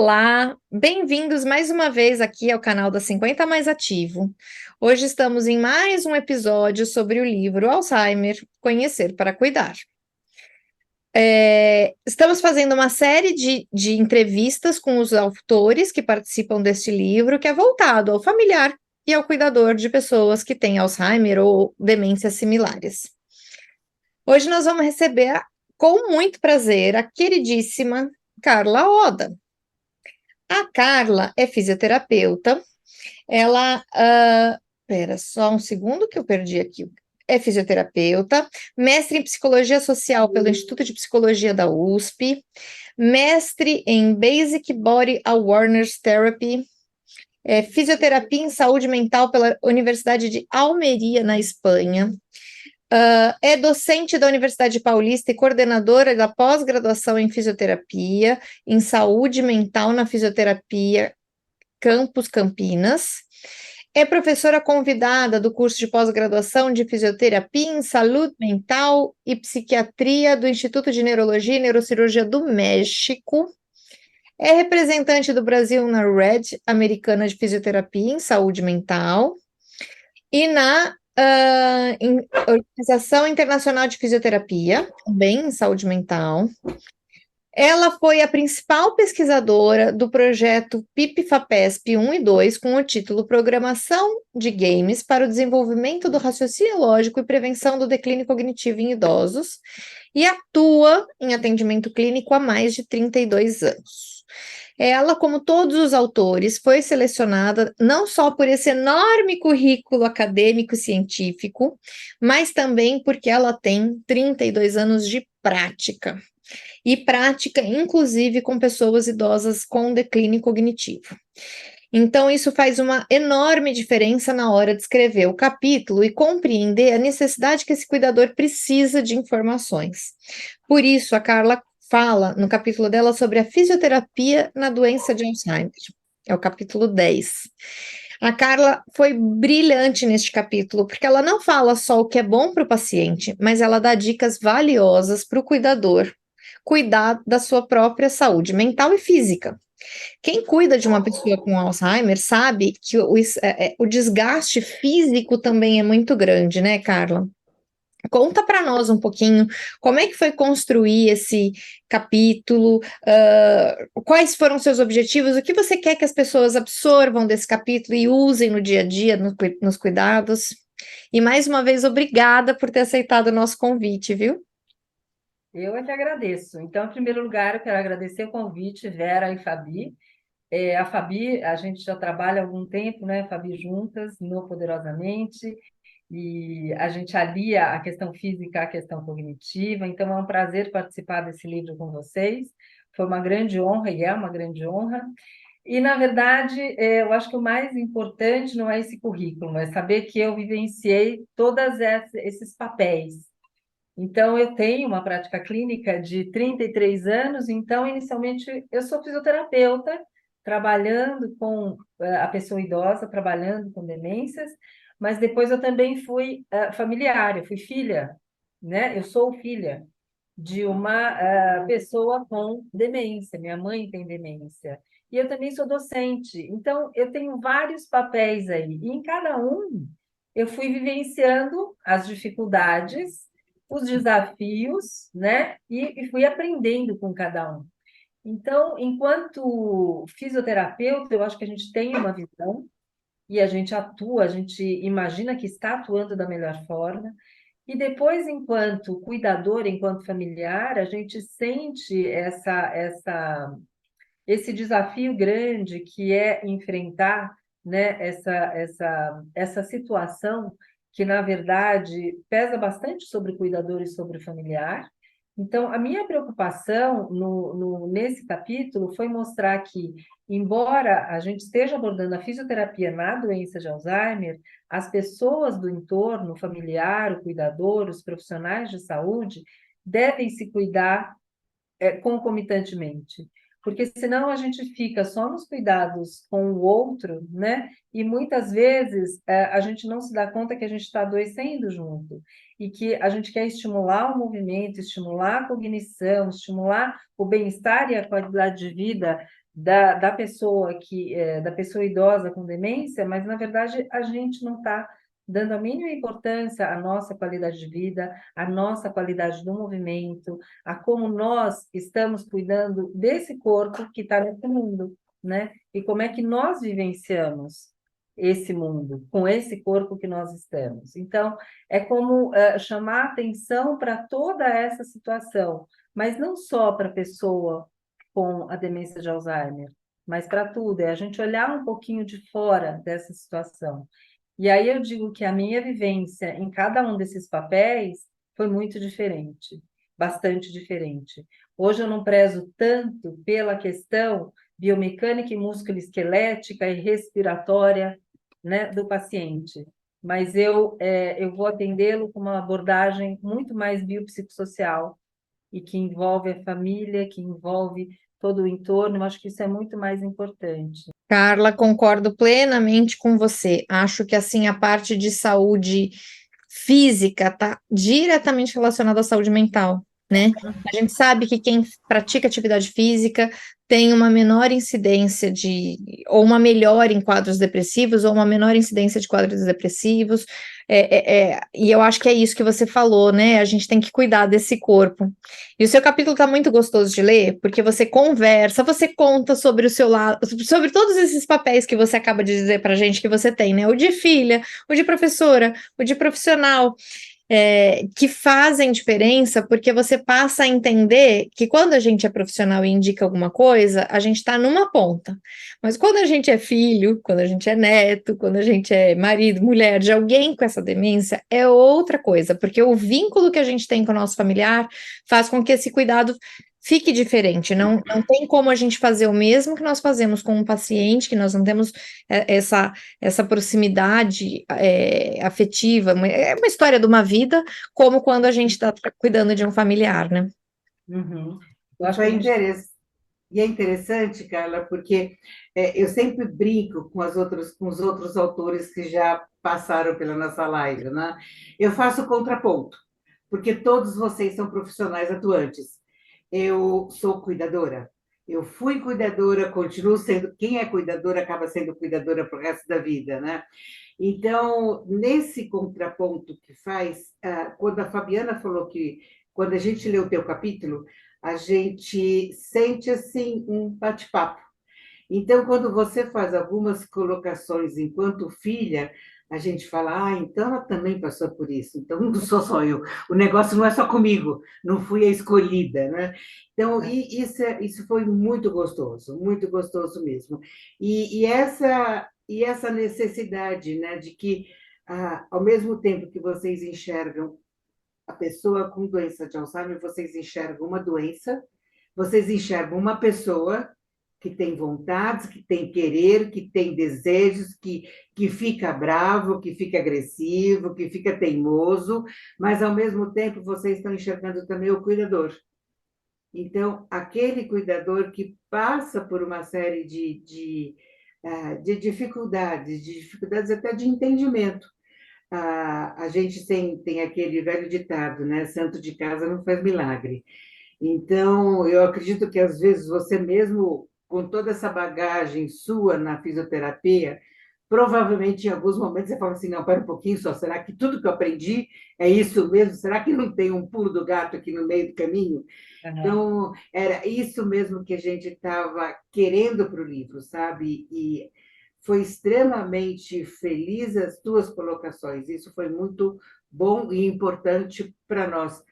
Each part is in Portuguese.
Olá, bem-vindos mais uma vez aqui ao canal da 50 Mais Ativo. Hoje estamos em mais um episódio sobre o livro Alzheimer, Conhecer para Cuidar. Estamos fazendo uma série de entrevistas com os autores que participam deste livro, que é voltado ao familiar e ao cuidador de pessoas que têm Alzheimer ou demências similares. Hoje nós vamos receber, com muito prazer, a queridíssima Carla Oda. A Carla é fisioterapeuta, ela, espera só um segundo que eu perdi aqui. É fisioterapeuta, mestre em psicologia social pelo Instituto de Psicologia da USP, mestre em Basic Body Awareness Therapy, fisioterapia em saúde mental pela Universidade de Almeria, na Espanha. É docente da Universidade Paulista e coordenadora da pós-graduação em fisioterapia, em saúde mental na fisioterapia Campus Campinas. É professora convidada do curso de pós-graduação de fisioterapia em saúde mental e psiquiatria do Instituto de Neurologia e Neurocirurgia do México. É representante do Brasil na Rede Americana de Fisioterapia em Saúde Mental e na Organização Internacional de Fisioterapia, também em saúde mental. Ela foi a principal pesquisadora do projeto PIP-FAPESP 1 e 2, com o título Programação de Games para o Desenvolvimento do Raciocínio Lógico e Prevenção do Declínio Cognitivo em Idosos, e atua em atendimento clínico há mais de 32 anos. Ela, como todos os autores, foi selecionada não só por esse enorme currículo acadêmico e científico, mas também porque ela tem 32 anos de prática. E prática, inclusive, com pessoas idosas com declínio cognitivo. Então, isso faz uma enorme diferença na hora de escrever o capítulo e compreender a necessidade que esse cuidador precisa de informações. Por isso, a Carla fala no capítulo dela sobre a fisioterapia na doença de Alzheimer. É o capítulo 10. A Carla foi brilhante neste capítulo, porque ela não fala só o que é bom para o paciente, mas ela dá dicas valiosas para o cuidador cuidar da sua própria saúde mental e física. Quem cuida de uma pessoa com Alzheimer sabe que o desgaste físico também é muito grande, né, Carla? Conta para nós um pouquinho como é que foi construir esse capítulo, quais foram seus objetivos, o que você quer que as pessoas absorvam desse capítulo e usem no dia a dia, nos cuidados. E mais uma vez, obrigada por ter aceitado o nosso convite, viu? Eu é que agradeço. Então, em primeiro lugar, eu quero agradecer o convite, Vera e Fabi. A Fabi, a gente já trabalha há algum tempo, né, Fabi, juntas, no Poderosamente, e a gente alia a questão física à questão cognitiva, então é um prazer participar desse livro com vocês. Foi uma grande honra, e é uma grande honra. E, na verdade, eu acho que o mais importante não é esse currículo, é saber que eu vivenciei todos esses papéis. Então, eu tenho uma prática clínica de 33 anos, então, inicialmente, eu sou fisioterapeuta, trabalhando com a pessoa idosa, trabalhando com demências, mas depois eu também fui familiar, eu fui filha, né? Eu sou filha de uma pessoa com demência, minha mãe tem demência, e eu também sou docente, então eu tenho vários papéis aí, e em cada um eu fui vivenciando as dificuldades, os desafios, né? E fui aprendendo com cada um. Então, enquanto fisioterapeuta, eu acho que a gente tem uma visão e a gente atua, a gente imagina que está atuando da melhor forma. E depois, enquanto cuidador, enquanto familiar, a gente sente esse desafio grande que é enfrentar, né, essa situação que, na verdade, pesa bastante sobre o cuidador e sobre o familiar. Então, a minha preocupação nesse capítulo foi mostrar que, embora a gente esteja abordando a fisioterapia na doença de Alzheimer, as pessoas do entorno, o familiar, o cuidador, os profissionais de saúde, devem se cuidar concomitantemente, porque senão a gente fica só nos cuidados com o outro, né? E muitas vezes a gente não se dá conta que a gente está adoecendo junto e que a gente quer estimular o movimento, estimular a cognição, estimular o bem-estar e a qualidade de vida da pessoa da pessoa idosa com demência, mas na verdade a gente não está dando a mínima importância à nossa qualidade de vida, à nossa qualidade do movimento, a como nós estamos cuidando desse corpo que está nesse mundo, né? E como é que nós vivenciamos esse mundo com esse corpo que nós estamos. Então, é como chamar atenção para toda essa situação, mas não só para a pessoa com a demência de Alzheimer, mas para tudo, é a gente olhar um pouquinho de fora dessa situação. E aí eu digo que a minha vivência em cada um desses papéis foi muito diferente, bastante diferente. Hoje eu não prezo tanto pela questão biomecânica e musculoesquelética e respiratória, né, do paciente, mas eu vou atendê-lo com uma abordagem muito mais biopsicossocial, e que envolve a família, que envolve todo o entorno, eu acho que isso é muito mais importante. Carla, concordo plenamente com você. Acho que assim a parte de saúde física está diretamente relacionada à saúde mental, né? A gente sabe que quem pratica atividade física tem uma menor incidência ou uma melhora em quadros depressivos, ou uma menor incidência de quadros depressivos. E eu acho que é isso que você falou, né? A gente tem que cuidar desse corpo. E o seu capítulo está muito gostoso de ler, porque você conversa, você conta sobre o seu lado, sobre todos esses papéis que você acaba de dizer para a gente que você tem, né? O de filha, o de professora, o de profissional, que fazem diferença, porque você passa a entender que quando a gente é profissional e indica alguma coisa, a gente está numa ponta. Mas quando a gente é filho, quando a gente é neto, quando a gente é marido, mulher de alguém com essa demência, é outra coisa, porque o vínculo que a gente tem com o nosso familiar faz com que esse cuidado fique diferente. Não tem como a gente fazer o mesmo que nós fazemos com um paciente, que nós não temos essa proximidade afetiva, é uma história de uma vida, como quando a gente está cuidando de um familiar, né? Uhum. Eu E acho que a foi gente... interessante. E é interessante, Carla, porque eu sempre brinco com os outros autores que já passaram pela nossa live, né? Eu faço contraponto, porque todos vocês são profissionais atuantes. Eu sou cuidadora. Eu fui cuidadora, continuo sendo. Quem é cuidadora acaba sendo cuidadora para o resto da vida, né? Então, nesse contraponto que faz, quando a Fabiana falou que, quando a gente lê o teu capítulo, a gente sente assim um bate-papo. Então, quando você faz algumas colocações enquanto filha, a gente fala, então ela também passou por isso, então não sou só eu, o negócio não é só comigo, não fui a escolhida, né? Então, isso foi muito gostoso mesmo. E essa necessidade, né, de que, ao mesmo tempo que vocês enxergam a pessoa com doença de Alzheimer, vocês enxergam uma doença, vocês enxergam uma pessoa que tem vontades, que tem querer, que tem desejos, que fica bravo, que fica agressivo, que fica teimoso, mas, ao mesmo tempo, vocês estão enxergando também o cuidador. Então, aquele cuidador que passa por uma série de dificuldades até de entendimento. A gente tem aquele velho ditado, né? Santo de casa não faz milagre. Então, eu acredito que, às vezes, você mesmo, com toda essa bagagem sua na fisioterapia, provavelmente, em alguns momentos, você fala assim, não, pera um pouquinho só, será que tudo que eu aprendi é isso mesmo? Será que não tem um pulo do gato aqui no meio do caminho? Uhum. Então, era isso mesmo que a gente estava querendo para o livro, sabe? E foi extremamente feliz as tuas colocações. Isso foi muito bom e importante para nós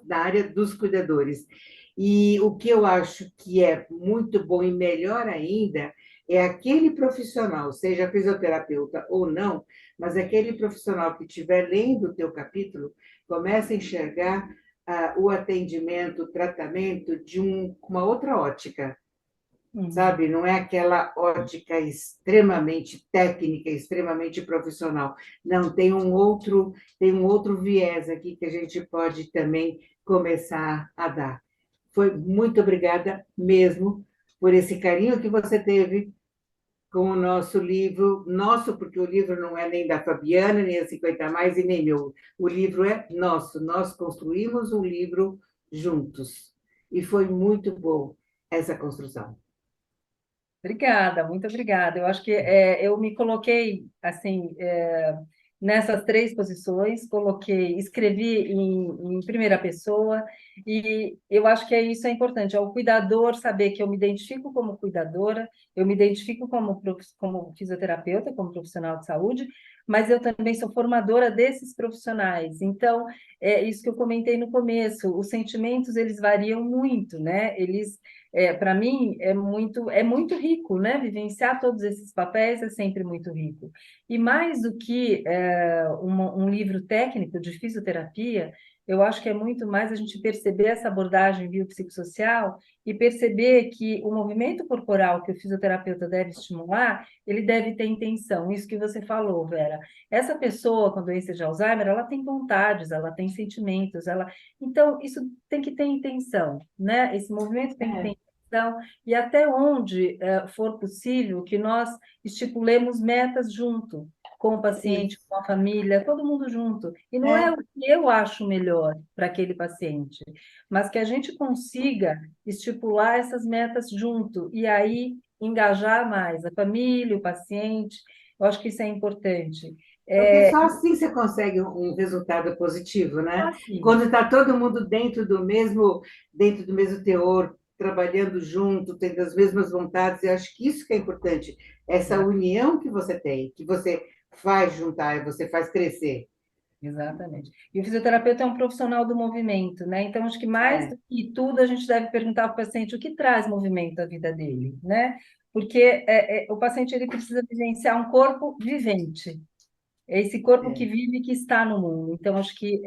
da área dos cuidadores. E o que eu acho que é muito bom e melhor ainda é aquele profissional, seja fisioterapeuta ou não, mas aquele profissional que estiver lendo o teu capítulo, começa a enxergar o atendimento, o tratamento uma outra ótica, sabe? Não é aquela ótica extremamente técnica, extremamente profissional. Não, tem um outro viés aqui que a gente pode também começar a dar. Muito obrigada mesmo por esse carinho que você teve com o nosso livro, nosso, porque o livro não é nem da Fabiana, nem a 50 Mais e nem meu. O livro é nosso. Nós construímos um livro juntos. E foi muito bom. essa construção. Obrigada, muito obrigada. Eu acho que eu me coloquei assim nessas três posições, escrevi em primeira pessoa, e eu acho que isso é importante. É o cuidador saber que eu me identifico como cuidadora, eu me identifico como fisioterapeuta, como profissional de saúde, mas eu também sou formadora desses profissionais. Então, é isso que eu comentei no começo, os sentimentos eles variam muito, né? Para mim, é muito rico, né? Vivenciar todos esses papéis é sempre muito rico. E mais do que um livro técnico de fisioterapia, eu acho que é muito mais a gente perceber essa abordagem biopsicossocial e perceber que o movimento corporal que o fisioterapeuta deve estimular, ele deve ter intenção. Isso que você falou, Vera. Essa pessoa com doença de Alzheimer, ela tem vontades, ela tem sentimentos, então, isso tem que ter intenção, né? Esse movimento tem que ter intenção, e até onde for possível que nós estipulemos metas junto, com o paciente, Isso. com a família, todo mundo junto. E não é o que eu acho melhor para aquele paciente, mas que a gente consiga estipular essas metas junto, e aí engajar mais a família, o paciente. Eu acho que isso é importante. Porque só assim você consegue um resultado positivo, né? Assim, Quando está todo mundo dentro do mesmo teor, trabalhando junto, tendo as mesmas vontades, eu acho que isso que é importante, essa união que você tem, que você faz juntar e você faz crescer. exatamente. E o fisioterapeuta é um profissional do movimento, né? Então, acho que mais É, do que tudo, a gente deve perguntar para o paciente o que traz movimento à vida dele, né? Porque o paciente ele precisa vivenciar um corpo vivente. É esse corpo que é. vive e que está no mundo. Então, acho que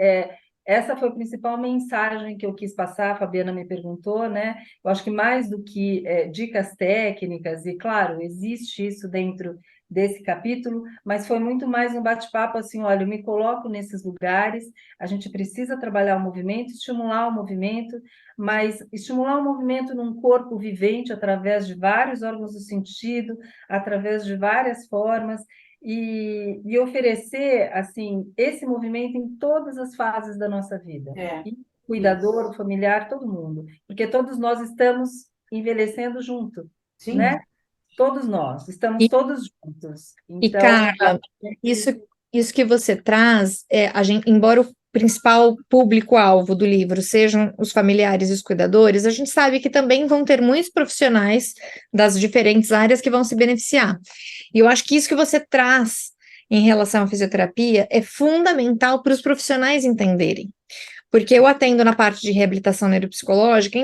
essa foi a principal mensagem que eu quis passar. A Fabiana me perguntou, né? Eu acho que mais do que dicas técnicas, e claro, existe isso dentro desse capítulo, mas foi muito mais um bate-papo assim: olha, eu me coloco nesses lugares, a gente precisa trabalhar o movimento, estimular o movimento, mas estimular o movimento num corpo vivente através de vários órgãos do sentido, através de várias formas, e oferecer assim esse movimento em todas as fases da nossa vida. É, E o isso. cuidador, o familiar, todo mundo, porque todos nós estamos envelhecendo junto, né? Sim, Todos nós, estamos E, todos juntos. e Então, Carla, isso, isso que você traz, a gente, embora o principal público-alvo do livro sejam os familiares e os cuidadores, a gente sabe que também vão ter muitos profissionais das diferentes áreas que vão se beneficiar. E eu acho que isso que você traz em relação à fisioterapia é fundamental para os profissionais entenderem. Porque eu atendo na parte de reabilitação neuropsicológica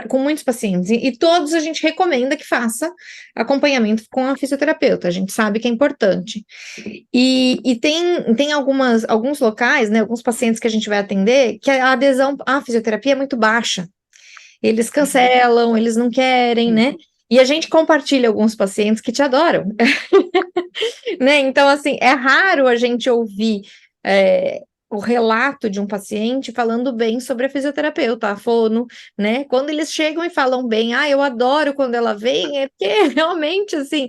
com muitos pacientes, e todos a gente recomenda que faça acompanhamento com a fisioterapeuta, a gente sabe que é importante. E tem alguns locais, né, alguns pacientes que a gente vai atender, que a adesão à fisioterapia é muito baixa. Eles cancelam, eles não querem, né? E a gente compartilha alguns pacientes que te adoram, né? Então, assim, é raro a gente ouvir o relato de um paciente falando bem sobre a fisioterapeuta, a fono, né? Quando eles chegam e falam bem, eu adoro quando ela vem, é porque realmente, assim,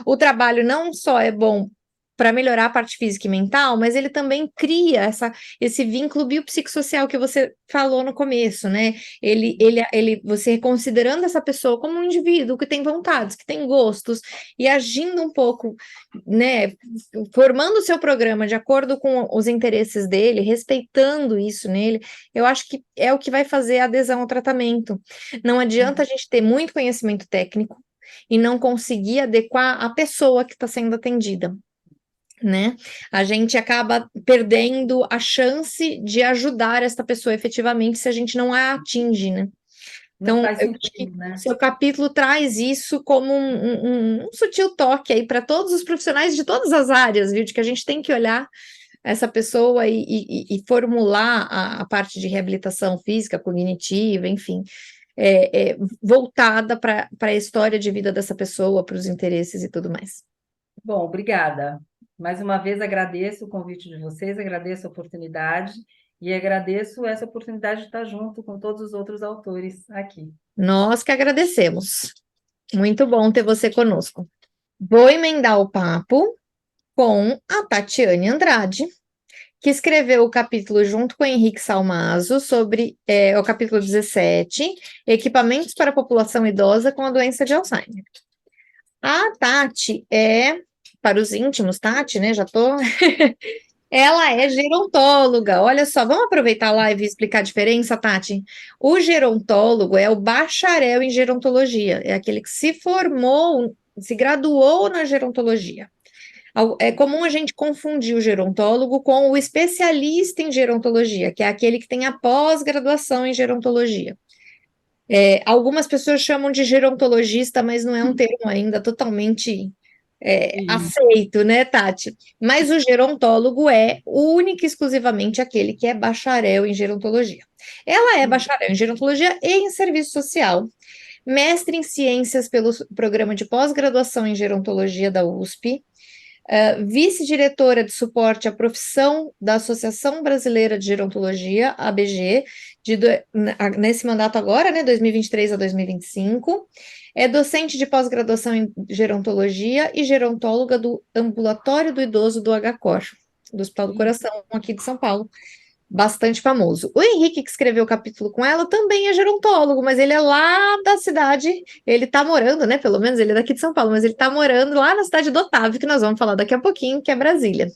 o trabalho não só é bom para melhorar a parte física e mental, mas ele também cria esse vínculo biopsicossocial que você falou no começo, né? Você considerando essa pessoa como um indivíduo que tem vontades, que tem gostos, e agindo um pouco, né, formando o seu programa de acordo com os interesses dele, respeitando isso nele, eu acho que é o que vai fazer a adesão ao tratamento. Não adianta a gente ter muito conhecimento técnico e não conseguir adequar a pessoa que está sendo atendida, né? A gente acaba perdendo a chance de ajudar essa pessoa efetivamente se a gente não a atinge, né? não Então, faz eu acho que sentido, né? seu capítulo traz isso como um sutil toque aí para todos os profissionais de todas as áreas, viu? De que a gente tem que olhar essa pessoa e formular a parte de reabilitação física, cognitiva, enfim, voltada para a história de vida dessa pessoa, para os interesses e tudo mais. Bom, obrigada. Mais uma vez agradeço o convite de vocês, agradeço a oportunidade e agradeço essa oportunidade de estar junto com todos os outros autores aqui. Nós que agradecemos. Muito bom ter você conosco. Vou emendar o papo com a Tatiane Andrade, que escreveu o capítulo junto com o Henrique Salmazo sobre o capítulo 17, Equipamentos para a População Idosa com a Doença de Alzheimer. A Tati para os íntimos, Tati, né? Já tô. Ela é gerontóloga. Olha só, vamos aproveitar a live e explicar a diferença, Tati? O gerontólogo é o bacharel em gerontologia, é aquele que se formou, se graduou na gerontologia. É comum a gente confundir o gerontólogo com o especialista em gerontologia, que é aquele que tem a pós-graduação em gerontologia. Algumas pessoas chamam de gerontologista, mas não é um termo ainda totalmente aceito, né, Tati? Mas o gerontólogo é único e exclusivamente aquele que é bacharel em gerontologia. Ela é bacharel em gerontologia e em serviço social, mestre em ciências pelo programa de pós-graduação em gerontologia da USP, vice-diretora de suporte à profissão da Associação Brasileira de Gerontologia, ABG, nesse mandato agora, né, 2023 a 2025, é docente de pós-graduação em gerontologia e gerontóloga do Ambulatório do Idoso do HCOR, do Hospital do Coração, aqui de São Paulo, bastante famoso. O Henrique, que escreveu o capítulo com ela, também é gerontólogo, mas ele é lá da cidade, ele tá morando, né, pelo menos ele é daqui de São Paulo, mas ele tá morando lá na cidade do Otávio, que nós vamos falar daqui a pouquinho, que é Brasília.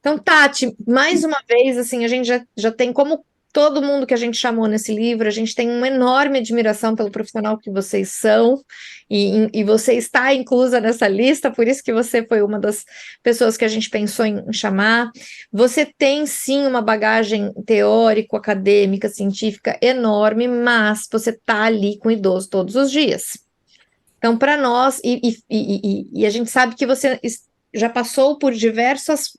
Então, Tati, mais uma vez, assim, a gente já tem, como todo mundo que a gente chamou nesse livro, a gente tem uma enorme admiração pelo profissional que vocês são, e você está inclusa nessa lista, por isso que você foi uma das pessoas que a gente pensou em chamar. Você tem, sim, uma bagagem teórico, acadêmica, científica enorme, mas você está ali com o idoso todos os dias. Então, para nós, e a gente sabe que você já passou por diversas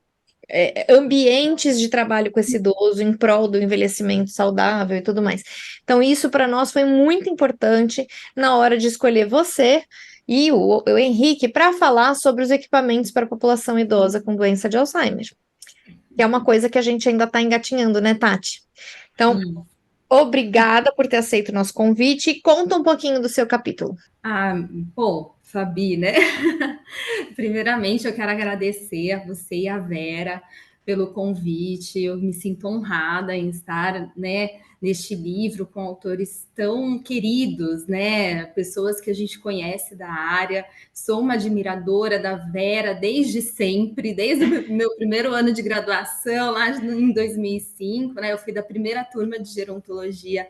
ambientes de trabalho com esse idoso em prol do envelhecimento saudável e tudo mais. Então, isso para nós foi muito importante na hora de escolher você e o Henrique para falar sobre os equipamentos para a população idosa com doença de Alzheimer, que é uma coisa que a gente ainda está engatinhando, né, Tati? Então, obrigada por ter aceito o nosso convite e conta um pouquinho do seu capítulo. Bom, Fabi, né? Primeiramente, eu quero agradecer a você e a Vera pelo convite. Eu me sinto honrada em estar, né, neste livro com autores tão queridos, né? Pessoas que a gente conhece da área. Sou uma admiradora da Vera desde sempre, desde o meu primeiro ano de graduação, lá em 2005, né? Eu fui da primeira turma de gerontologia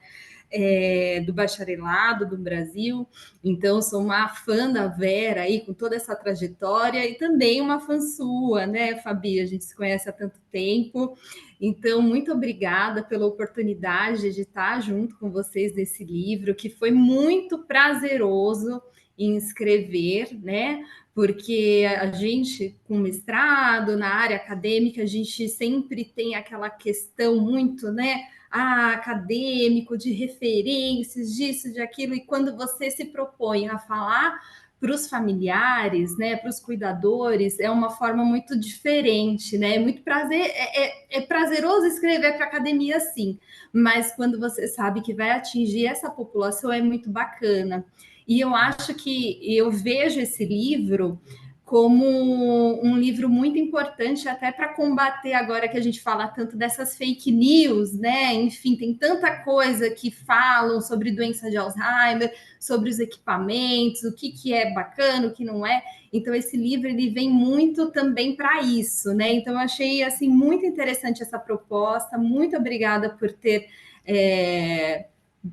do bacharelado do Brasil, então sou uma fã da Vera aí, com toda essa trajetória, e também uma fã sua, né, Fabi? A gente se conhece há tanto tempo, então muito obrigada pela oportunidade de estar junto com vocês nesse livro, que foi muito prazeroso em escrever, né? Porque a gente, com mestrado na área acadêmica, a gente sempre tem aquela questão muito, né? Acadêmico, de referências, disso, de aquilo, e quando você se propõe a falar para os familiares, né, para os cuidadores, é uma forma muito diferente, né? É prazeroso escrever para a academia, sim, mas quando você sabe que vai atingir essa população, é muito bacana. E eu acho que eu vejo esse livro como um livro muito importante até para combater, agora que a gente fala tanto dessas fake news, né? Enfim, tem tanta coisa que falam sobre doença de Alzheimer, sobre os equipamentos, o que é bacana, o que não é. Então, esse livro ele vem muito também para isso, né? Então, eu achei assim muito interessante essa proposta. Muito obrigada por ter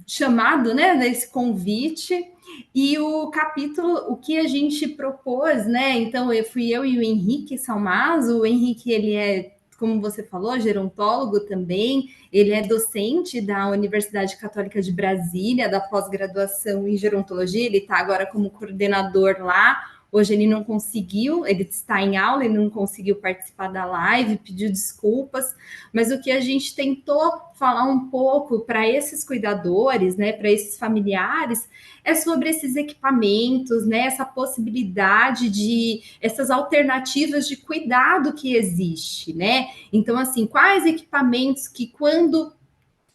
chamado, né, nesse convite. E o capítulo, o que a gente propôs, né? Então, fui eu e o Henrique Salmazo. O Henrique, ele é, como você falou, gerontólogo também. Ele é docente da Universidade Católica de Brasília, da pós-graduação em gerontologia. Ele está agora como coordenador lá. Hoje ele não conseguiu, ele está em aula, ele não conseguiu participar da live, pediu desculpas, mas o que a gente tentou falar um pouco para esses cuidadores, né, para esses familiares, é sobre esses equipamentos, né, essa possibilidade de, essas alternativas de cuidado que existe, né? Então, assim, quais equipamentos que quando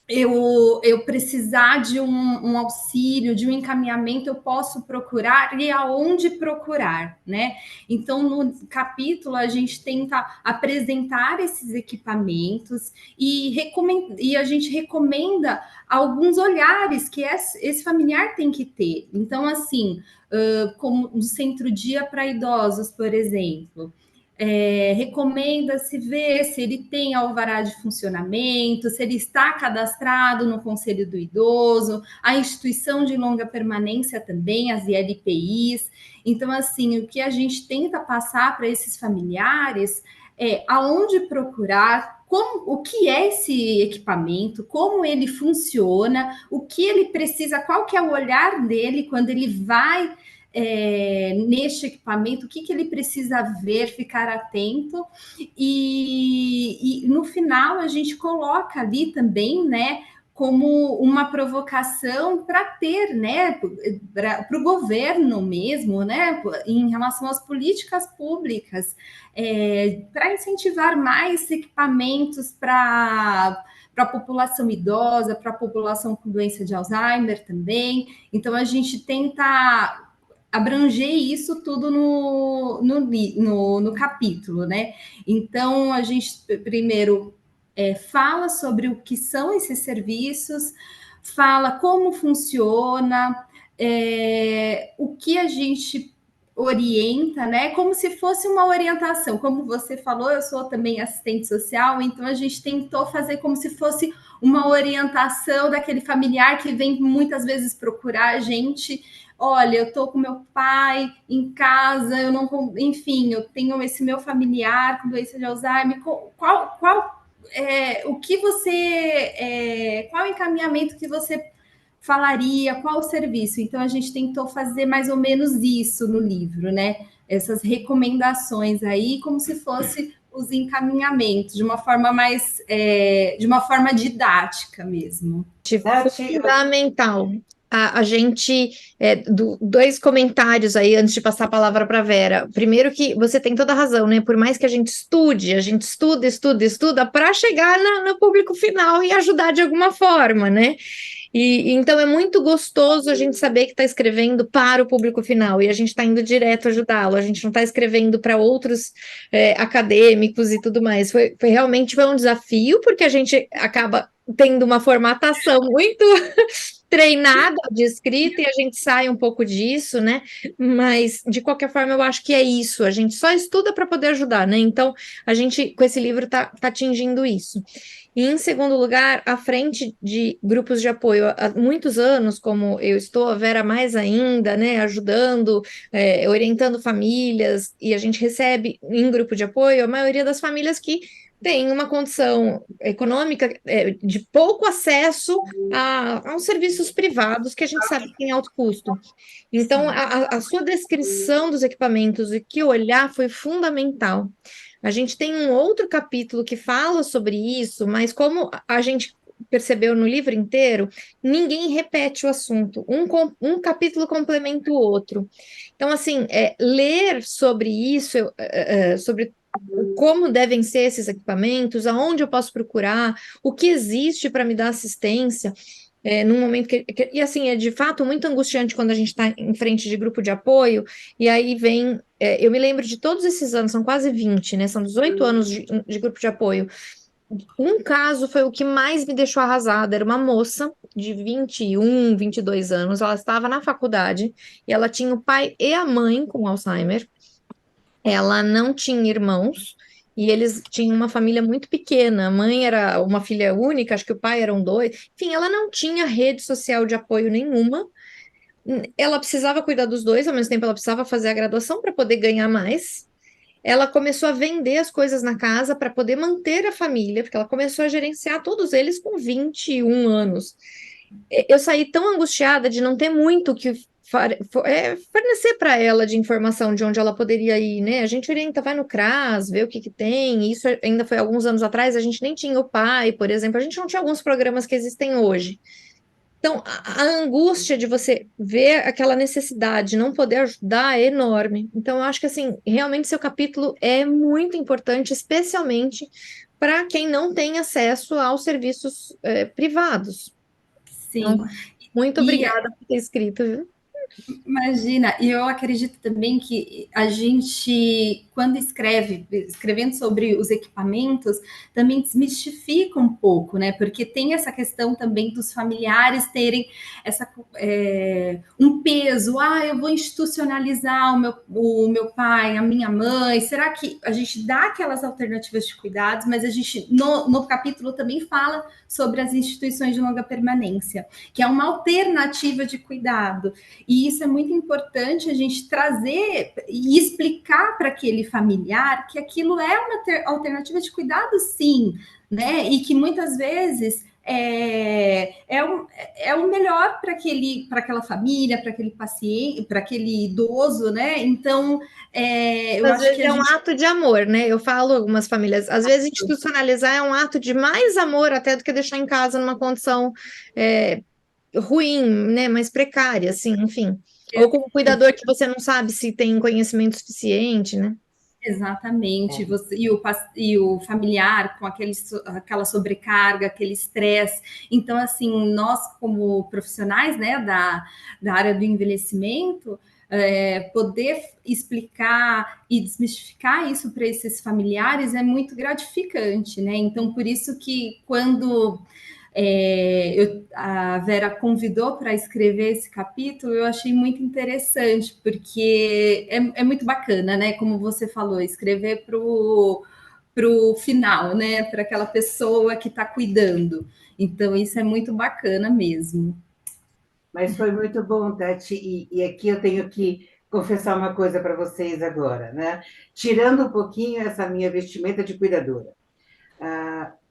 eu precisar de um auxílio, de um encaminhamento, eu posso procurar e aonde procurar, né? Então, no capítulo, a gente tenta apresentar esses equipamentos e a gente recomenda alguns olhares que esse familiar tem que ter. Então, assim, como no centro-dia para idosos, por exemplo, recomenda-se ver se ele tem alvará de funcionamento, se ele está cadastrado no Conselho do Idoso, a instituição de longa permanência também, as ILPIs. Então, assim, o que a gente tenta passar para esses familiares é aonde procurar, o que é esse equipamento, como ele funciona, o que ele precisa, qual que é o olhar dele quando ele vai neste equipamento, o que ele precisa ver, ficar atento, e no final a gente coloca ali também, né, como uma provocação para ter, né, para o governo mesmo, né, em relação às políticas públicas, para incentivar mais equipamentos para a população idosa, para a população com doença de Alzheimer também. Então, a gente tenta abranger isso tudo no capítulo, né? Então, a gente primeiro fala sobre o que são esses serviços, fala como funciona, o que a gente orienta, né? Como se fosse uma orientação. Como você falou, eu sou também assistente social, então a gente tentou fazer como se fosse uma orientação daquele familiar que vem muitas vezes procurar a gente. Olha, eu estou com meu pai em casa, eu não, enfim, eu tenho esse meu familiar com doença de Alzheimer. O que você, qual encaminhamento que você falaria, qual o serviço? Então a gente tentou fazer mais ou menos isso no livro, né? Essas recomendações aí, como se fosse os encaminhamentos, de uma forma mais, de uma forma didática mesmo. Fundamental. A gente, dois comentários aí antes de passar a palavra para a Vera. Primeiro que você tem toda a razão, né? Por mais que a gente estude, a gente estuda para chegar no público final e ajudar de alguma forma, né? E então é muito gostoso a gente saber que está escrevendo para o público final e a gente está indo direto ajudá-lo, a gente não está escrevendo para outros acadêmicos e tudo mais. Realmente foi um desafio, porque a gente acaba tendo uma formatação muito treinada de escrita e a gente sai um pouco disso, né? Mas de qualquer forma, eu acho que é isso. A gente só estuda para poder ajudar, né? Então, a gente, com esse livro, tá atingindo isso. E, em segundo lugar, à frente de grupos de apoio, há muitos anos, como eu estou, a Vera mais ainda, né, ajudando, orientando famílias, e a gente recebe em grupo de apoio a maioria das famílias que tem uma condição econômica de pouco acesso a uns serviços privados que a gente sabe que tem alto custo. Então, a sua descrição dos equipamentos e que olhar foi fundamental. A gente tem um outro capítulo que fala sobre isso, mas como a gente percebeu no livro inteiro, ninguém repete o assunto. Um capítulo complementa o outro. Então, assim, ler sobre isso, sobre como devem ser esses equipamentos, aonde eu posso procurar, o que existe para me dar assistência, num momento e assim, é de fato muito angustiante quando a gente está em frente de grupo de apoio, e aí vem, eu me lembro de todos esses anos, são quase 20, né, são 18 anos de grupo de apoio. Um caso foi o que mais me deixou arrasada, era uma moça de 21, 22 anos, ela estava na faculdade, e ela tinha o pai e a mãe com Alzheimer, ela não tinha irmãos e eles tinham uma família muito pequena. A mãe era uma filha única, acho que o pai eram dois. Enfim, ela não tinha rede social de apoio nenhuma. Ela precisava cuidar dos dois, ao mesmo tempo ela precisava fazer a graduação para poder ganhar mais. Ela começou a vender as coisas na casa para poder manter a família, porque ela começou a gerenciar todos eles com 21 anos. Eu saí tão angustiada de não ter muito que fornecer para ela de informação de onde ela poderia ir, né? A gente orienta, vai no CRAS, vê o que tem. Isso ainda foi alguns anos atrás, a gente nem tinha o PAI, por exemplo, a gente não tinha alguns programas que existem hoje. Então, a angústia de você ver aquela necessidade de não poder ajudar é enorme. Então, eu acho que, assim, realmente seu capítulo é muito importante, especialmente para quem não tem acesso aos serviços privados. Sim. Então, muito E obrigada por ter escrito, viu? imagina, e eu acredito também que a gente, quando escrevendo sobre os equipamentos, também desmistifica um pouco, né? Porque tem essa questão também dos familiares terem um peso. Ah, eu vou institucionalizar o meu pai, a minha mãe. Será que a gente dá aquelas alternativas de cuidados, mas a gente, no capítulo, também fala sobre as instituições de longa permanência, que é uma alternativa de cuidado. E isso é muito importante a gente trazer e explicar para aquele familiar que aquilo é uma alternativa de cuidado, sim, né? E que muitas vezes é o melhor para aquela família, para aquele paciente, para aquele idoso, né? Então, eu Às acho vezes que a é um gente. ato de amor, né? Eu falo algumas famílias, às vezes institucionalizar é um ato de mais amor até do que deixar em casa numa condição ruim, né? Mais precária, assim, enfim. Ou com um cuidador que você não sabe se tem conhecimento suficiente, né? Exatamente, e o familiar com aquela sobrecarga, aquele estresse. Então, assim, nós, como profissionais, né, da área do envelhecimento, poder explicar e desmistificar isso para esses familiares é muito gratificante, né? Então, por isso que quando a Vera convidou para escrever esse capítulo, eu achei muito interessante, porque é muito bacana, né? Como você falou, escrever para o final, né? Para aquela pessoa que está cuidando. Então, isso é muito bacana mesmo. Mas foi muito bom, Tati, e aqui eu tenho que confessar uma coisa para vocês agora, né? Tirando um pouquinho essa minha vestimenta de cuidadora,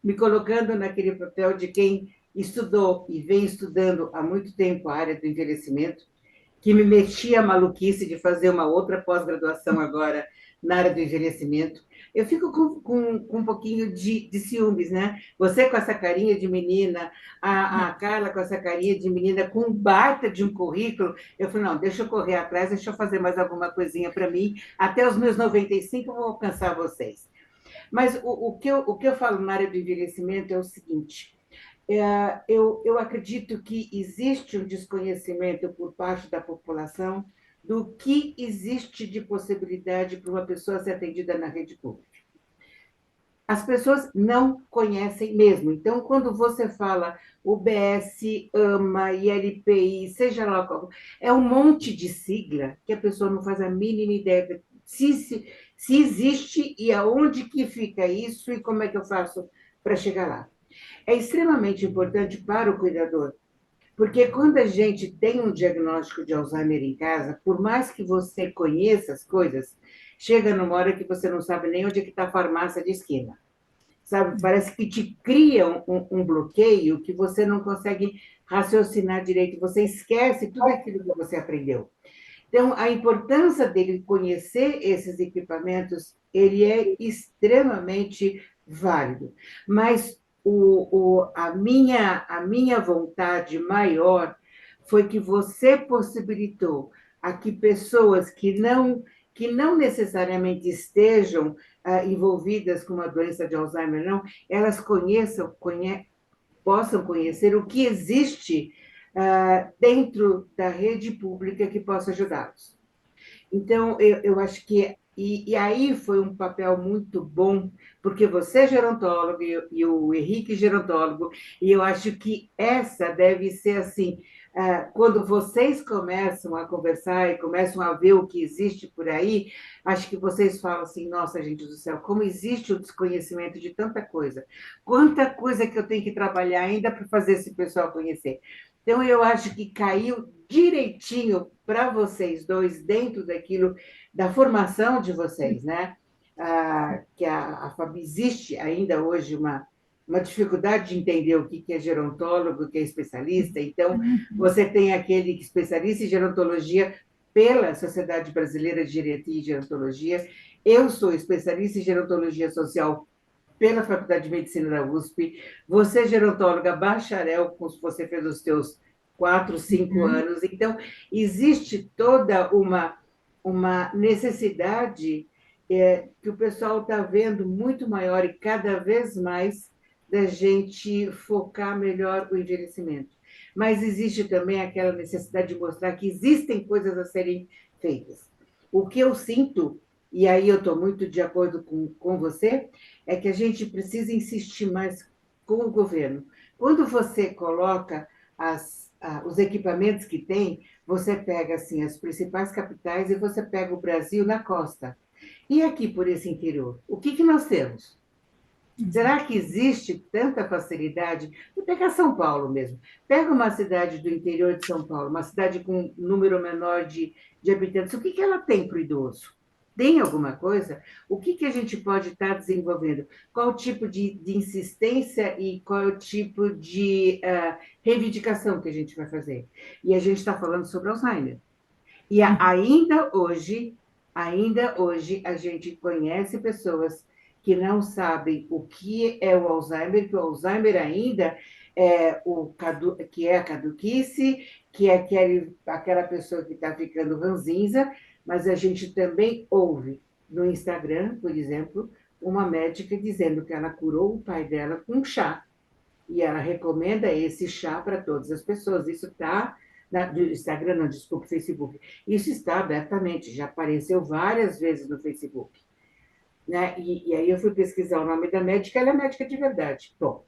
me colocando naquele papel de quem estudou e vem estudando há muito tempo a área do envelhecimento, que me metia a maluquice de fazer uma outra pós-graduação agora na área do envelhecimento. Eu fico com um pouquinho de ciúmes, né? Você com essa carinha de menina, a Carla com essa carinha de menina, com um baita de um currículo. Eu falei, não, deixa eu correr atrás, deixa eu fazer mais alguma coisinha para mim. Até os meus 95 eu vou alcançar vocês. Mas o que eu falo na área do envelhecimento é o seguinte: eu acredito que existe um desconhecimento por parte da população do que existe de possibilidade para uma pessoa ser atendida na rede pública. As pessoas não conhecem mesmo. Então, quando você fala UBS, AMA, ILPI, seja lá qual, é um monte de sigla que a pessoa não faz a mínima ideia se existe e aonde que fica isso e como é que eu faço para chegar lá. É extremamente importante para o cuidador, porque quando a gente tem um diagnóstico de Alzheimer em casa, por mais que você conheça as coisas, chega numa hora que você não sabe nem onde é que está a farmácia de esquina. Sabe? Parece que te cria um bloqueio que você não consegue raciocinar direito, você esquece tudo aquilo que você aprendeu. Então, a importância dele conhecer esses equipamentos, ele é extremamente válido. Mas a minha vontade maior foi que você possibilitou a que pessoas que não necessariamente estejam envolvidas com uma doença de Alzheimer, não, elas possam conhecer o que existe dentro da rede pública que possa ajudá-los. Então, eu acho que. E aí foi um papel muito bom, porque você é gerontólogo e o Henrique é gerontólogo, e eu acho que essa deve ser assim. Quando vocês começam a conversar e começam a ver o que existe por aí, acho que vocês falam assim: nossa, gente do céu, como existe o desconhecimento de tanta coisa, quanta coisa que eu tenho que trabalhar ainda para fazer esse pessoal conhecer. Então, eu acho que caiu direitinho para vocês dois, dentro daquilo, da formação de vocês, né? Que a Fabi existe ainda hoje uma dificuldade de entender o que é gerontólogo, o que é especialista. Então, você tem aquele especialista em gerontologia pela Sociedade Brasileira de Geriatria e Gerontologia. Eu sou especialista em gerontologia social pela Faculdade de Medicina da USP, você é gerontóloga bacharel, como você fez os seus 4, 5 anos, então existe toda uma necessidade que o pessoal está vendo muito maior e cada vez mais da gente focar melhor o envelhecimento. Mas existe também aquela necessidade de mostrar que existem coisas a serem feitas. O que eu sinto, e aí eu estou muito de acordo com você, é que a gente precisa insistir mais com o governo. Quando você coloca os equipamentos que tem, você pega assim as principais capitais e você pega o Brasil na costa. E aqui por esse interior, o que nós temos? Será que existe tanta facilidade? Vou pegar São Paulo mesmo. Pega uma cidade do interior de São Paulo, uma cidade com um número menor de habitantes. O que ela tem para o idoso? Tem alguma coisa? O que a gente pode estar desenvolvendo? Qual o tipo de insistência e qual o tipo de reivindicação que a gente vai fazer? E a gente está falando sobre Alzheimer. E ainda hoje, a gente conhece pessoas que não sabem o que é o Alzheimer, que o Alzheimer ainda que é a caduquice, que é aquela pessoa que está ficando ranzinza, mas a gente também ouve no Instagram, por exemplo, uma médica dizendo que ela curou o pai dela com chá. E ela recomenda esse chá para todas as pessoas. Isso está do Instagram, não, desculpe, Facebook. Isso está abertamente, já apareceu várias vezes no Facebook. Né? E aí eu fui pesquisar o nome da médica, ela é médica de verdade. Bom,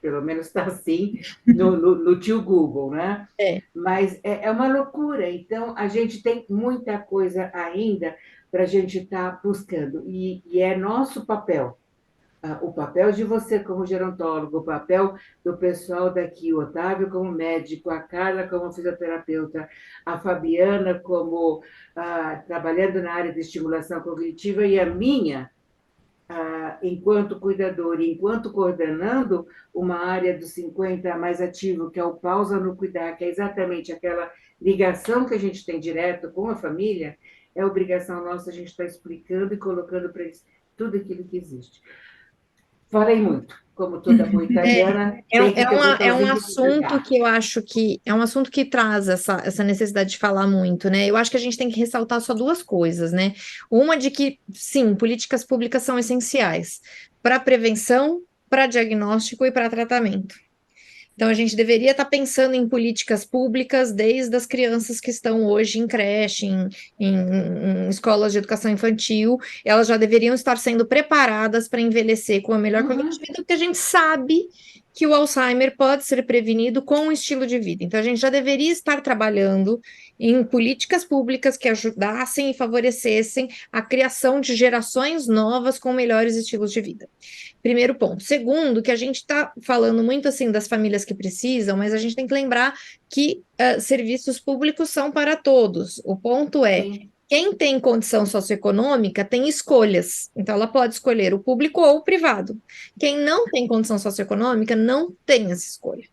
pelo menos está assim no tio Google, né? É. Mas é uma loucura. Então, a gente tem muita coisa ainda para a gente estar buscando. E é nosso papel. O papel de você como gerontólogo, o papel do pessoal daqui, o Otávio como médico, a Carla como fisioterapeuta, a Fabiana como trabalhando na área de estimulação cognitiva e a minha, enquanto cuidadora, enquanto coordenando uma área dos 50 mais ativo, que é o Pausa no Cuidar, que é exatamente aquela ligação que a gente tem direto com a família, é obrigação nossa a gente estar explicando e colocando para eles tudo aquilo que existe. Falei muito, como toda boa italiana, tem que ter É um botãozinho de assunto desligar. que eu acho que é um assunto que traz essa necessidade de falar muito, né? Eu acho que a gente tem que ressaltar só duas coisas, né? Uma de que, sim, políticas públicas são essenciais para prevenção, para diagnóstico e para tratamento. Então, a gente deveria estar pensando em políticas públicas desde as crianças que estão hoje em creche, em escolas de educação infantil, elas já deveriam estar sendo preparadas para envelhecer com a melhor qualidade de vida, porque a gente sabe que o Alzheimer pode ser prevenido com o estilo de vida. Então, a gente já deveria estar trabalhando em políticas públicas que ajudassem e favorecessem a criação de gerações novas com melhores estilos de vida. Primeiro ponto. Segundo, que a gente está falando muito assim das famílias que precisam, mas a gente tem que lembrar que serviços públicos são para todos. O ponto é, Sim. quem tem condição socioeconômica tem escolhas. Então, ela pode escolher o público ou o privado. Quem não tem condição socioeconômica não tem essa escolha.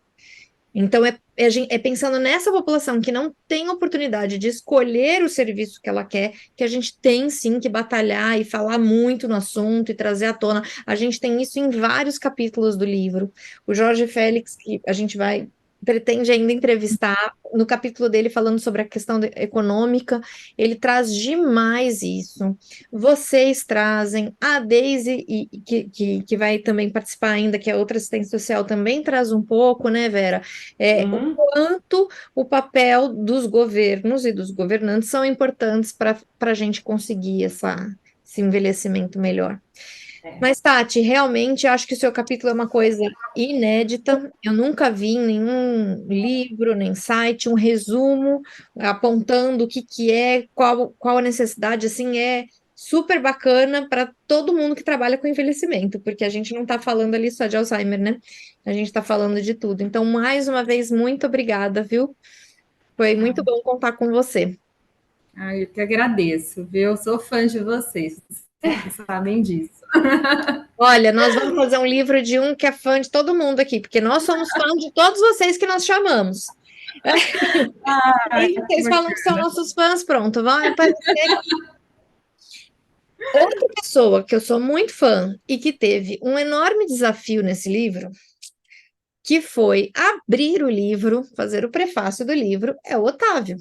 Então, é pensando nessa população que não tem oportunidade de escolher o serviço que ela quer, que a gente tem sim que batalhar e falar muito no assunto e trazer à tona. A gente tem isso em vários capítulos do livro. O Jorge Félix, que a gente pretende ainda entrevistar, no capítulo dele falando sobre a questão econômica, ele traz demais isso. Vocês trazem, a Deise, que vai também participar ainda, que é outra assistente social, também traz um pouco, né, Vera? O quanto o papel dos governos e dos governantes são importantes para a gente conseguir esse envelhecimento melhor. Mas, Tati, realmente acho que o seu capítulo é uma coisa inédita. Eu nunca vi em nenhum livro, nem site, um resumo apontando o que é, qual a necessidade, assim, é super bacana para todo mundo que trabalha com envelhecimento, porque a gente não está falando ali só de Alzheimer, né? A gente está falando de tudo. Então, mais uma vez, muito obrigada, viu? Foi muito bom contar com você. Eu que agradeço, viu? Eu sou fã de vocês, vocês sabem disso. Olha, nós vamos fazer um livro de um que é fã de todo mundo aqui, porque nós somos fãs de todos vocês que nós chamamos. E vocês falam que são nossos fãs, pronto, vão aparecer. Outra pessoa que eu sou muito fã e que teve um enorme desafio nesse livro, que foi abrir o livro, fazer o prefácio do livro, é o Otávio.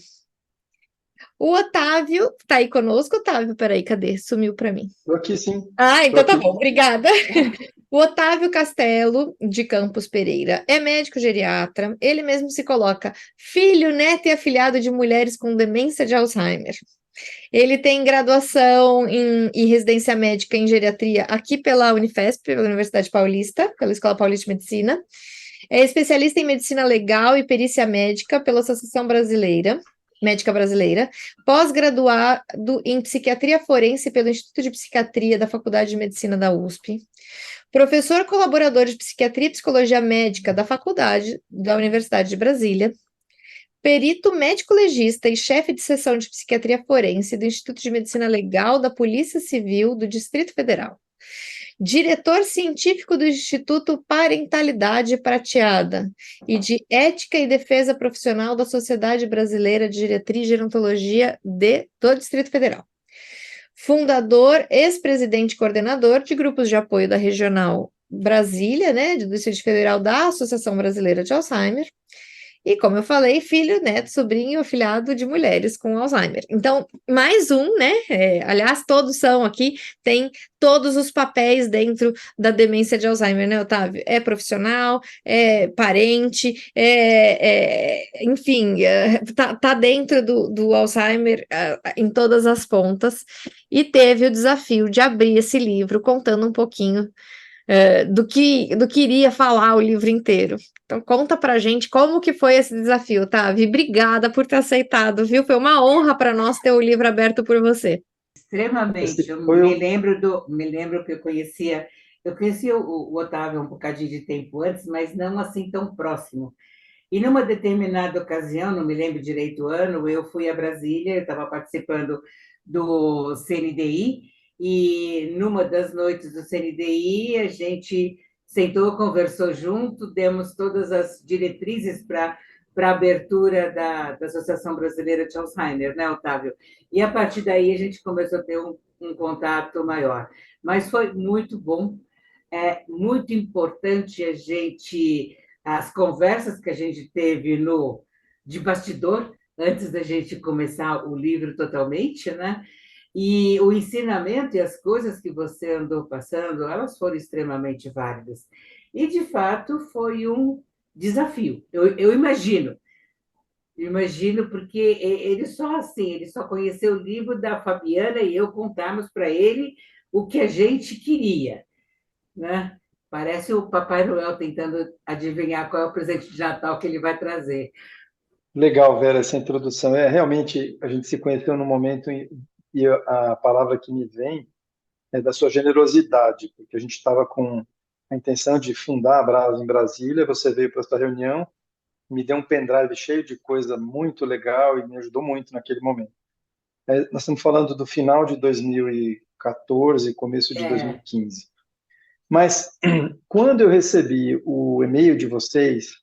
O Otávio tá aí conosco, Otávio? Peraí, cadê? Sumiu para mim. Estou aqui, sim. Ah, Estou então tá aqui. bom, obrigada. O Otávio Castelo, de Campos Pereira, é médico geriatra. Ele mesmo se coloca filho, neto e afilhado de mulheres com demência de Alzheimer. Ele tem graduação e residência médica em geriatria aqui pela Unifesp, pela Universidade Paulista, pela Escola Paulista de Medicina. É especialista em medicina legal e perícia médica pela Associação Brasileira, Médica Brasileira, pós-graduado em psiquiatria forense pelo Instituto de Psiquiatria da Faculdade de Medicina da USP, professor colaborador de psiquiatria e psicologia médica da Faculdade da Universidade de Brasília, perito médico-legista e chefe de seção de psiquiatria forense do Instituto de Medicina Legal da Polícia Civil do Distrito Federal, diretor científico do Instituto Parentalidade Prateada e de Ética e Defesa Profissional da Sociedade Brasileira de Geriatria e Gerontologia do Distrito Federal. Fundador, ex-presidente e coordenador de grupos de apoio da Regional Brasília, né, do Distrito Federal da Associação Brasileira de Alzheimer. E, como eu falei, filho, neto, sobrinho, afilhado de mulheres com Alzheimer. Então, mais um, né? Aliás, todos são aqui, tem todos os papéis dentro da demência de Alzheimer, né, Otávio? É profissional, é parente, enfim, tá dentro do Alzheimer em todas as pontas. E teve o desafio de abrir esse livro contando um pouquinho do que iria falar o livro inteiro. Então, conta pra gente como que foi esse desafio, Tavi. Obrigada por ter aceitado, viu? Foi uma honra para nós ter o livro aberto por você. Extremamente. Eu me lembro que eu conhecia o Otávio um bocadinho de tempo antes, mas não assim tão próximo. E numa determinada ocasião, não me lembro direito o ano, eu fui a Brasília, eu estava participando do CNDI, e numa das noites do CNDI, a gente sentou, conversou junto, demos todas as diretrizes para a abertura da Associação Brasileira de Alzheimer, né, Otávio? E a partir daí a gente começou a ter um contato maior. Mas foi muito bom, é muito importante as conversas que a gente teve de bastidor, antes da gente começar o livro totalmente, né? E o ensinamento e as coisas que você andou passando, elas foram extremamente válidas. E, de fato, foi um desafio. Eu imagino, porque ele só conheceu o livro da Fabiana e eu contamos para ele o que a gente queria, né? Parece o Papai Noel tentando adivinhar qual é o presente de Natal que ele vai trazer. Legal, Vera, essa introdução. Realmente, a gente se conheceu num momento e a palavra que me vem é da sua generosidade, porque a gente estava com a intenção de fundar a Brasa em Brasília, você veio para essa reunião, me deu um pendrive cheio de coisa muito legal e me ajudou muito naquele momento. Nós estamos falando do final de 2014, começo de 2015. Mas quando eu recebi o e-mail de vocês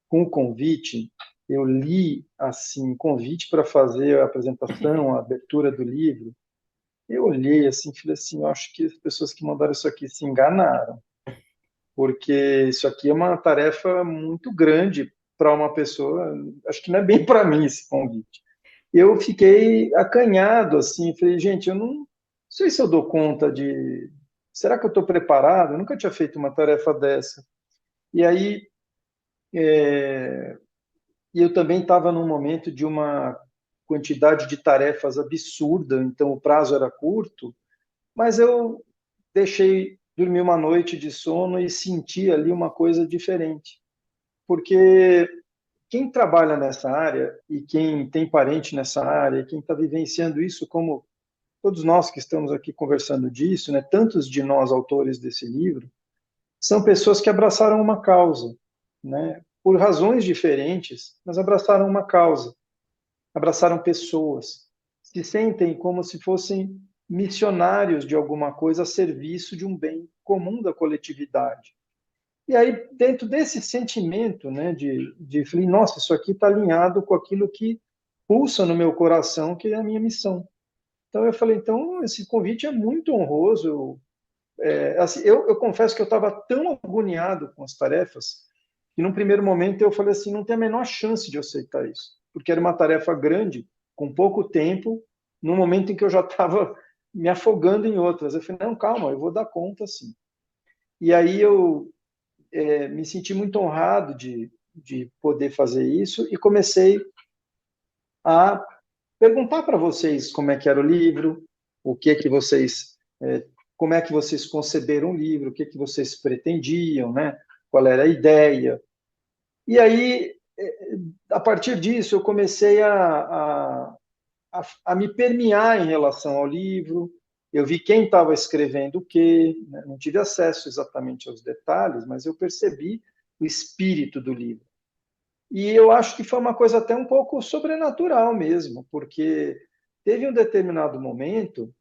com o convite, eu li assim, convite para fazer a apresentação, a abertura do livro. Eu olhei assim, falei assim, eu acho que as pessoas que mandaram isso aqui se enganaram, porque isso aqui é uma tarefa muito grande para uma pessoa, acho que não é bem para mim esse convite. Eu fiquei acanhado assim, falei, gente, eu não sei se eu dou conta de... Será que eu estou preparado? Eu nunca tinha feito uma tarefa dessa. E aí, eu também estava num momento de uma quantidade de tarefas absurda, então o prazo era curto, mas eu deixei dormir uma noite de sono e senti ali uma coisa diferente. Porque quem trabalha nessa área e quem tem parente nessa área, quem está vivenciando isso, como todos nós que estamos aqui conversando disso, né, tantos de nós autores desse livro, são pessoas que abraçaram uma causa, né, por razões diferentes, mas abraçaram uma causa, abraçaram pessoas, se sentem como se fossem missionários de alguma coisa a serviço de um bem comum da coletividade. E aí, dentro desse sentimento, né, de falei, nossa, isso aqui está alinhado com aquilo que pulsa no meu coração, que é a minha missão. Então, eu falei, então, esse convite é muito honroso. Assim, eu confesso que eu estava tão agoniado com as tarefas, que num primeiro momento eu falei assim, não tem a menor chance de eu aceitar isso, porque era uma tarefa grande, com pouco tempo, no momento em que eu já estava me afogando em outras. Eu falei, não, calma, eu vou dar conta, sim. E aí eu me senti muito honrado de poder fazer isso e comecei a perguntar para vocês como é que era o livro, o que vocês, como é que vocês conceberam o livro, o que vocês pretendiam, né? Qual era a ideia. E aí, a partir disso, eu comecei a me permear em relação ao livro. Eu vi quem estava escrevendo o quê, né? Não tive acesso exatamente aos detalhes, mas eu percebi o espírito do livro. E eu acho que foi uma coisa até um pouco sobrenatural mesmo, porque teve um determinado momento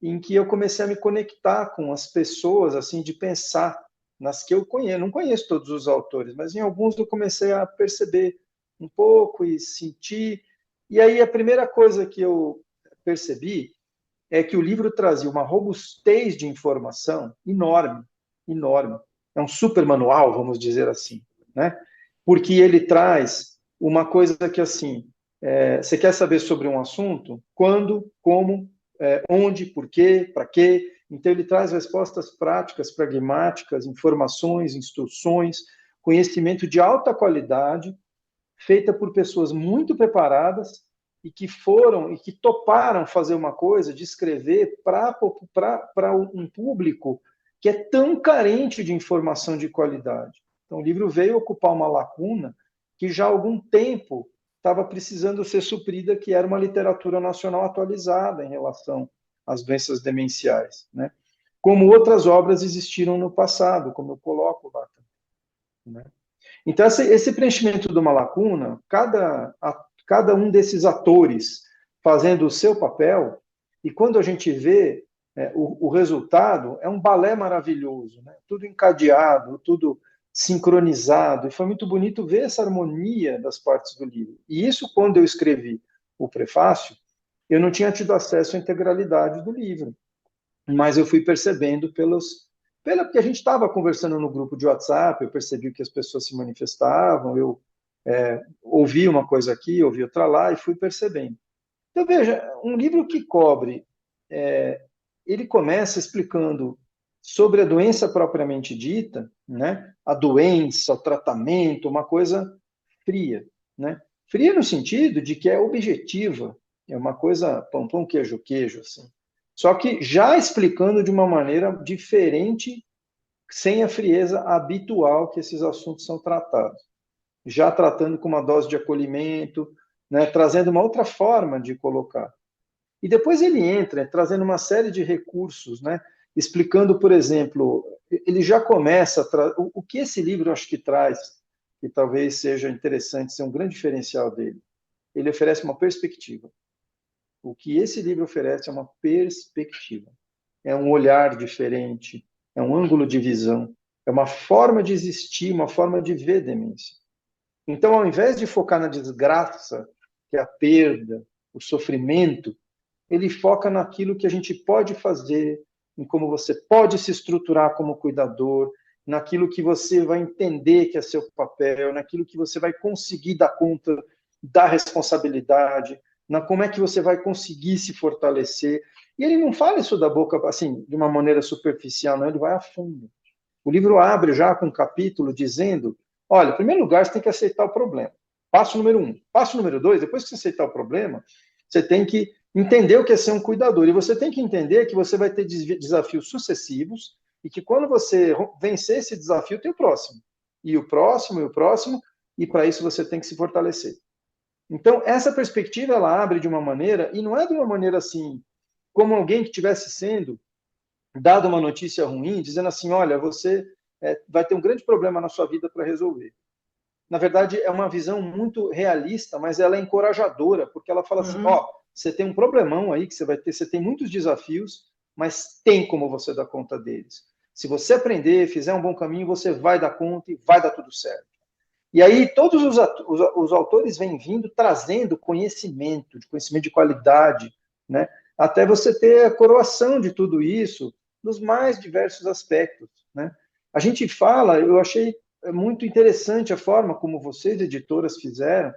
em que eu comecei a me conectar com as pessoas, assim, de pensar nas que eu conheço. Não conheço todos os autores, mas em alguns eu comecei a perceber um pouco e sentir. E aí a primeira coisa que eu percebi é que o livro trazia uma robustez de informação enorme, enorme. É um super manual, vamos dizer assim, né? Porque ele traz uma coisa que, assim, você quer saber sobre um assunto? Quando, como, onde, por quê, para quê? Então, ele traz respostas práticas, pragmáticas, informações, instruções, conhecimento de alta qualidade, feita por pessoas muito preparadas e que foram e que toparam fazer uma coisa de escrever para um público que é tão carente de informação de qualidade. Então, o livro veio ocupar uma lacuna que já há algum tempo estava precisando ser suprida, que era uma literatura nacional atualizada em relação às doenças demenciais, né? Como outras obras existiram no passado, como eu coloco lá também, né? Então, esse preenchimento de uma lacuna, cada um desses atores fazendo o seu papel, e quando a gente vê o resultado, é um balé maravilhoso, né? Tudo encadeado, tudo sincronizado, e foi muito bonito ver essa harmonia das partes do livro. E isso, quando eu escrevi o prefácio, eu não tinha tido acesso à integralidade do livro, mas eu fui percebendo porque a gente estava conversando no grupo de WhatsApp, eu percebi que as pessoas se manifestavam, eu ouvi uma coisa aqui, ouvi outra lá, e fui percebendo. Então, veja, um livro que cobre, ele começa explicando sobre a doença propriamente dita, né? A doença, o tratamento, uma coisa fria, né? Fria no sentido de que é objetiva, é uma coisa pão, pão, queijo, queijo, assim. Só que já explicando de uma maneira diferente, sem a frieza habitual que esses assuntos são tratados. Já tratando com uma dose de acolhimento, né, trazendo uma outra forma de colocar. E depois ele entra trazendo uma série de recursos, né, explicando, por exemplo, ele já começa o que esse livro acho que traz, que talvez seja interessante, ser um grande diferencial dele. Ele oferece uma perspectiva. O que esse livro oferece é uma perspectiva. É um olhar diferente, é um ângulo de visão, é uma forma de existir, uma forma de ver demência. Então, ao invés de focar na desgraça, que é a perda, o sofrimento, ele foca naquilo que a gente pode fazer, em como você pode se estruturar como cuidador, naquilo que você vai entender que é seu papel, naquilo que você vai conseguir dar conta da responsabilidade, na como é que você vai conseguir se fortalecer. E ele não fala isso da boca, assim, de uma maneira superficial, não, ele vai a fundo. O livro abre já com um capítulo dizendo, olha, em primeiro lugar, você tem que aceitar o problema. Passo número 1. Passo número 2, depois que você aceitar o problema, você tem que entender o que é ser um cuidador. E você tem que entender que você vai ter desafios sucessivos e que quando você vencer esse desafio, tem o próximo. E o próximo, e o próximo, e para isso você tem que se fortalecer. Então, essa perspectiva, ela abre de uma maneira, e não é de uma maneira assim, como alguém que estivesse sendo dado uma notícia ruim, dizendo assim, olha, você vai ter um grande problema na sua vida para resolver. Na verdade, é uma visão muito realista, mas ela é encorajadora, porque ela fala assim, ó, você tem um problemão aí que você vai ter, você tem muitos desafios, mas tem como você dar conta deles. Se você aprender, fizer um bom caminho, você vai dar conta e vai dar tudo certo. E aí todos os autores vêm vindo trazendo conhecimento de qualidade, né? Até você ter a coroação de tudo isso nos mais diversos aspectos, né? A gente fala, eu achei muito interessante a forma como vocês, editoras, fizeram,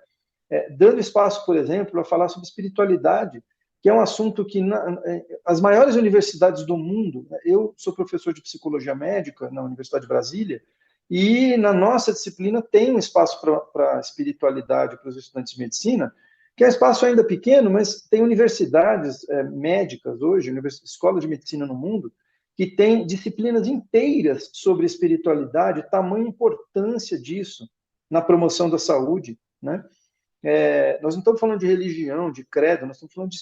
dando espaço, por exemplo, a falar sobre espiritualidade, que é um assunto que as maiores universidades do mundo, eu sou professor de psicologia médica na Universidade de Brasília, e na nossa disciplina tem um espaço para espiritualidade para os estudantes de medicina, que é um espaço ainda pequeno, mas tem universidades médicas hoje, escolas de medicina no mundo, que tem disciplinas inteiras sobre espiritualidade, tamanha importância disso na promoção da saúde, né? Nós não estamos falando de religião, de credo, nós estamos falando de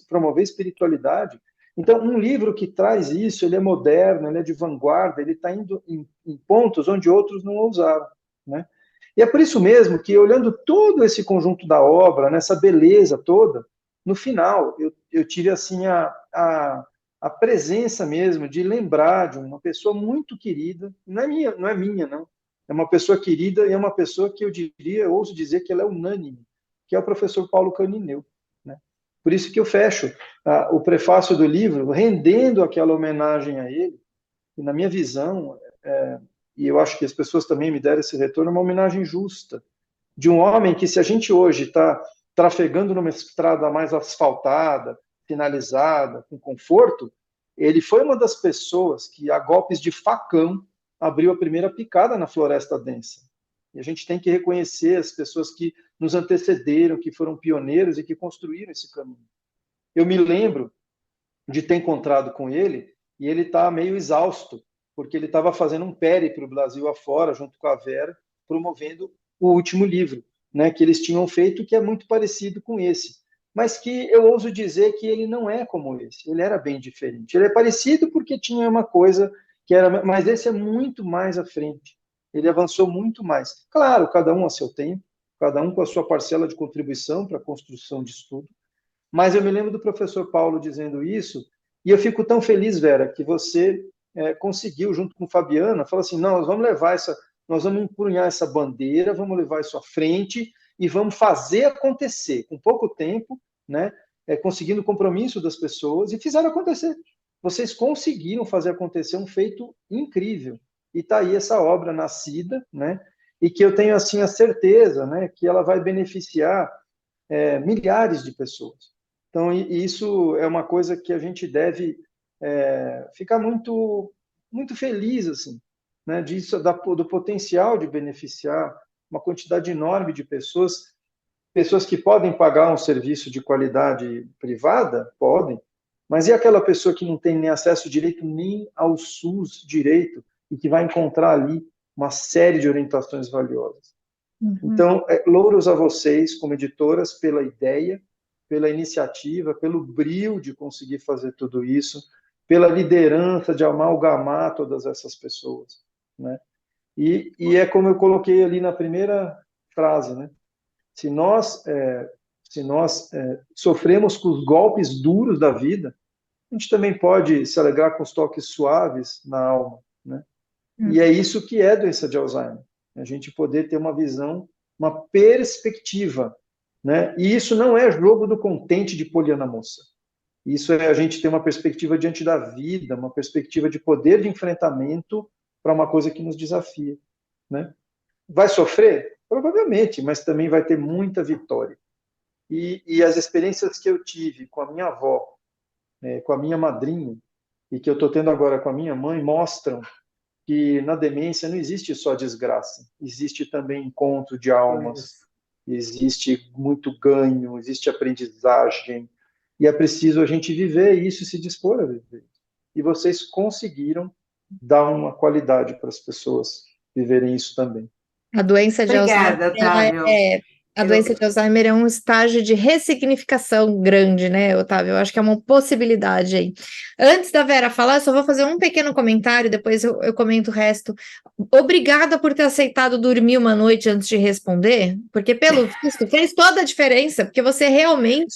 promover espiritualidade. Então, um livro que traz isso, ele é moderno, ele é de vanguarda, ele está indo em pontos onde outros não ousaram, né? E é por isso mesmo que, olhando todo esse conjunto da obra, nessa beleza toda, no final, eu tive assim a presença mesmo de lembrar de uma pessoa muito querida, não é minha, não. É uma pessoa querida e é uma pessoa que eu ouso dizer que ela é unânime, que é o professor Paulo Canineu, né? Por isso que eu fecho o prefácio do livro rendendo aquela homenagem a ele, e na minha visão, e eu acho que as pessoas também me deram esse retorno, é uma homenagem justa, de um homem que, se a gente hoje está trafegando numa estrada mais asfaltada, finalizada, com conforto, ele foi uma das pessoas que, a golpes de facão, abriu a primeira picada na floresta densa. E a gente tem que reconhecer as pessoas que nos antecederam, que foram pioneiros e que construíram esse caminho. Eu me lembro de ter encontrado com ele, e ele está meio exausto, porque ele estava fazendo um périplo Brasil afora, junto com a Vera, promovendo o último livro, né, que eles tinham feito, que é muito parecido com esse, mas que eu ouso dizer que ele não é como esse, ele era bem diferente. Ele é parecido porque tinha uma coisa que era, mas esse é muito mais à frente, ele avançou muito mais. Claro, cada um a seu tempo, cada um com a sua parcela de contribuição para a construção de estudo, mas eu me lembro do professor Paulo dizendo isso, e eu fico tão feliz, Vera, que você conseguiu, junto com Fabiana, falar assim, não, nós vamos empunhar essa bandeira, vamos levar isso à frente e vamos fazer acontecer, com pouco tempo, né, conseguindo o compromisso das pessoas, e fizeram acontecer. Vocês conseguiram fazer acontecer um feito incrível. E está aí essa obra nascida, né, e que eu tenho assim a certeza, né, que ela vai beneficiar milhares de pessoas. Então, isso é uma coisa que a gente deve ficar muito, muito feliz, assim, né, do potencial de beneficiar uma quantidade enorme de pessoas que podem pagar um serviço de qualidade privada, podem, mas e aquela pessoa que não tem nem acesso direito nem ao SUS direito e que vai encontrar ali uma série de orientações valiosas? Então, louros a vocês, como editoras, pela ideia, pela iniciativa, pelo brio de conseguir fazer tudo isso, pela liderança de amalgamar todas essas pessoas, né? E é como eu coloquei ali na primeira frase, né? Se nós sofremos com os golpes duros da vida, a gente também pode se alegrar com os toques suaves na alma, né? E é isso que é doença de Alzheimer. A gente poder ter uma visão, uma perspectiva, né? E isso não é jogo do contente de Poliana Moça. Isso é a gente ter uma perspectiva diante da vida, uma perspectiva de poder de enfrentamento para uma coisa que nos desafia, né? Vai sofrer? Provavelmente, mas também vai ter muita vitória. E as experiências que eu tive com a minha avó, com a minha madrinha, e que eu estou tendo agora com a minha mãe, mostram que na demência não existe só desgraça, existe também encontro de almas, existe muito ganho, existe aprendizagem, e é preciso a gente viver isso e se dispor a viver. E vocês conseguiram dar uma qualidade para as pessoas viverem isso também. A doença de Obrigada, Alzheimer, Otávio. a doença de Alzheimer é um estágio de ressignificação grande, né, Otávio? Eu acho que é uma possibilidade aí. Antes da Vera falar, eu só vou fazer um pequeno comentário, depois eu comento o resto. Obrigada por ter aceitado dormir uma noite antes de responder, porque, pelo visto, fez toda a diferença, porque você realmente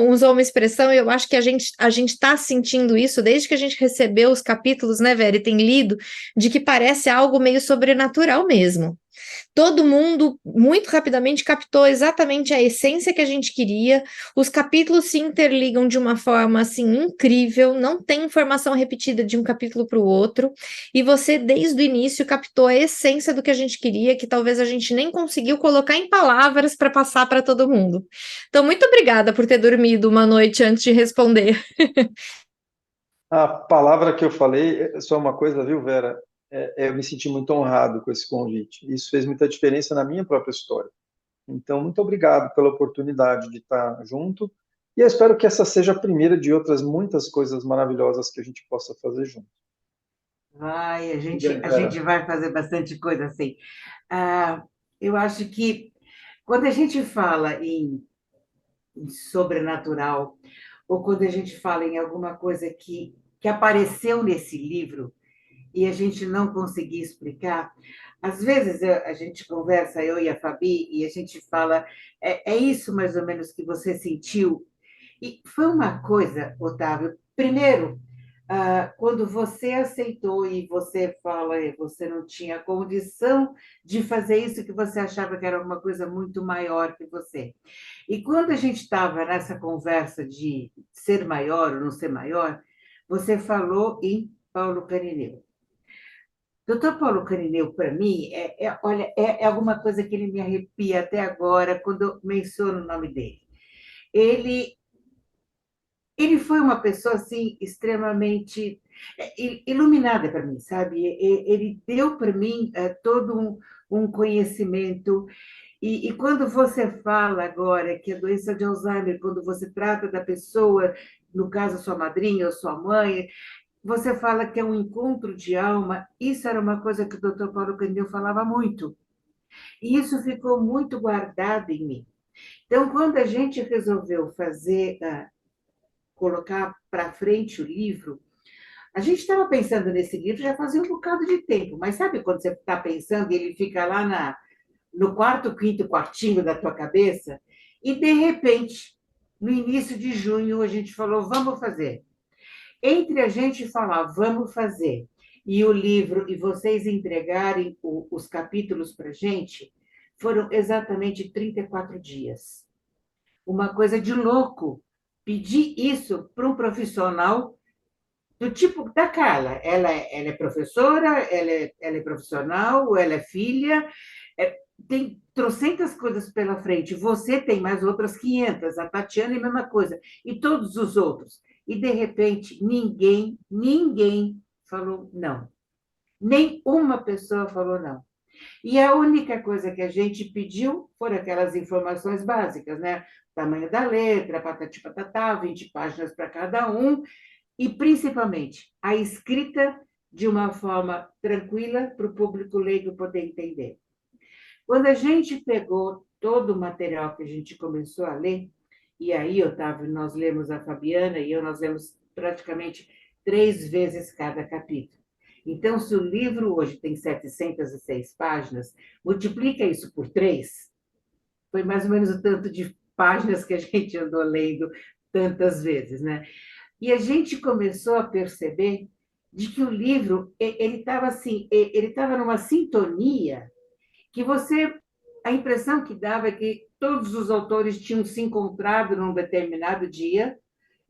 usou uma expressão, e eu acho que a gente está sentindo isso desde que a gente recebeu os capítulos, né, Vera, e tem lido, de que parece algo meio sobrenatural mesmo. Todo mundo, muito rapidamente, captou exatamente a essência que a gente queria. Os capítulos se interligam de uma forma, assim, incrível. Não tem informação repetida de um capítulo para o outro. E você, desde o início, captou a essência do que a gente queria, que talvez a gente nem conseguiu colocar em palavras para passar para todo mundo. Então, muito obrigada por ter dormido uma noite antes de responder. A palavra que eu falei é só uma coisa, viu, Vera? Eu me senti muito honrado com esse convite. Isso fez muita diferença na minha própria história. Então, muito obrigado pela oportunidade de estar junto. E eu espero que essa seja a primeira de outras muitas coisas maravilhosas que a gente possa fazer junto. Vai, a Tudo gente, bem, a Vera? gente vai fazer bastante coisa assim. Ah, eu acho que quando a gente fala em sobrenatural, ou quando a gente fala em alguma coisa que apareceu nesse livro e a gente não conseguia explicar, às vezes a gente conversa, eu e a Fabi, e a gente fala, é isso mais ou menos que você sentiu. E foi uma coisa, Otávio, primeiro, quando você aceitou e você fala, você não tinha condição de fazer isso, que você achava que era uma coisa muito maior que você. E quando a gente estava nessa conversa de ser maior ou não ser maior, você falou em Paulo Canineu. Doutor Paulo Canineu, para mim, olha, é alguma coisa que ele me arrepia até agora quando eu menciono o nome dele. Ele ele foi uma pessoa assim extremamente iluminada para mim, sabe? Ele deu para mim todo um conhecimento. E quando você fala agora que a doença de Alzheimer, quando você trata da pessoa, no caso sua madrinha ou sua mãe, você fala que é um encontro de alma. Isso era uma coisa que o Dr. Paulo Candil falava muito. E isso ficou muito guardado em mim. Então, quando a gente resolveu fazer colocar para frente o livro, a gente estava pensando nesse livro já fazia um bocado de tempo, mas sabe quando você está pensando e ele fica lá no quarto, quinto quartinho da tua cabeça? E, de repente, no início de junho, a gente falou, vamos fazer. Entre a gente falar, vamos fazer, e o livro, e vocês entregarem os capítulos para a gente, foram exatamente 34 dias. Uma coisa de louco. Pedir isso para um profissional do tipo da Carla. Ela é professora, ela é profissional, ela é filha, tem trocentas coisas pela frente. Você tem mais outras 500, a Tatiana é a mesma coisa, e todos os outros. E, de repente, ninguém falou não. Nem uma pessoa falou não. E a única coisa que a gente pediu foram aquelas informações básicas, né? Tamanho da letra, patati patatá, 20 páginas para cada um, e, principalmente, a escrita de uma forma tranquila para o público leigo poder entender. Quando a gente pegou todo o material que a gente começou a ler, e aí, Otávio, nós lemos a Fabiana e eu, nós lemos praticamente 3 vezes cada capítulo. Então, se o livro hoje tem 706 páginas, multiplica isso por 3, foi mais ou menos o tanto de páginas que a gente andou lendo tantas vezes, né? E a gente começou a perceber de que o livro ele estava assim, ele estava numa sintonia que você, a impressão que dava é que todos os autores tinham se encontrado num determinado dia.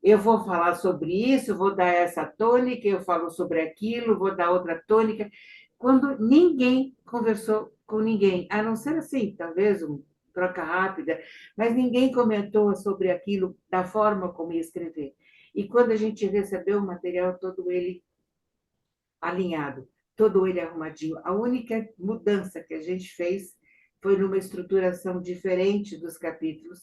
Eu vou falar sobre isso, vou dar essa tônica, eu falo sobre aquilo, vou dar outra tônica, quando ninguém conversou com ninguém, a não ser assim, talvez uma troca rápida, mas ninguém comentou sobre aquilo da forma como ia escrever. E quando a gente recebeu o material, todo ele alinhado, todo ele arrumadinho. A única mudança que a gente fez foi numa estruturação diferente dos capítulos,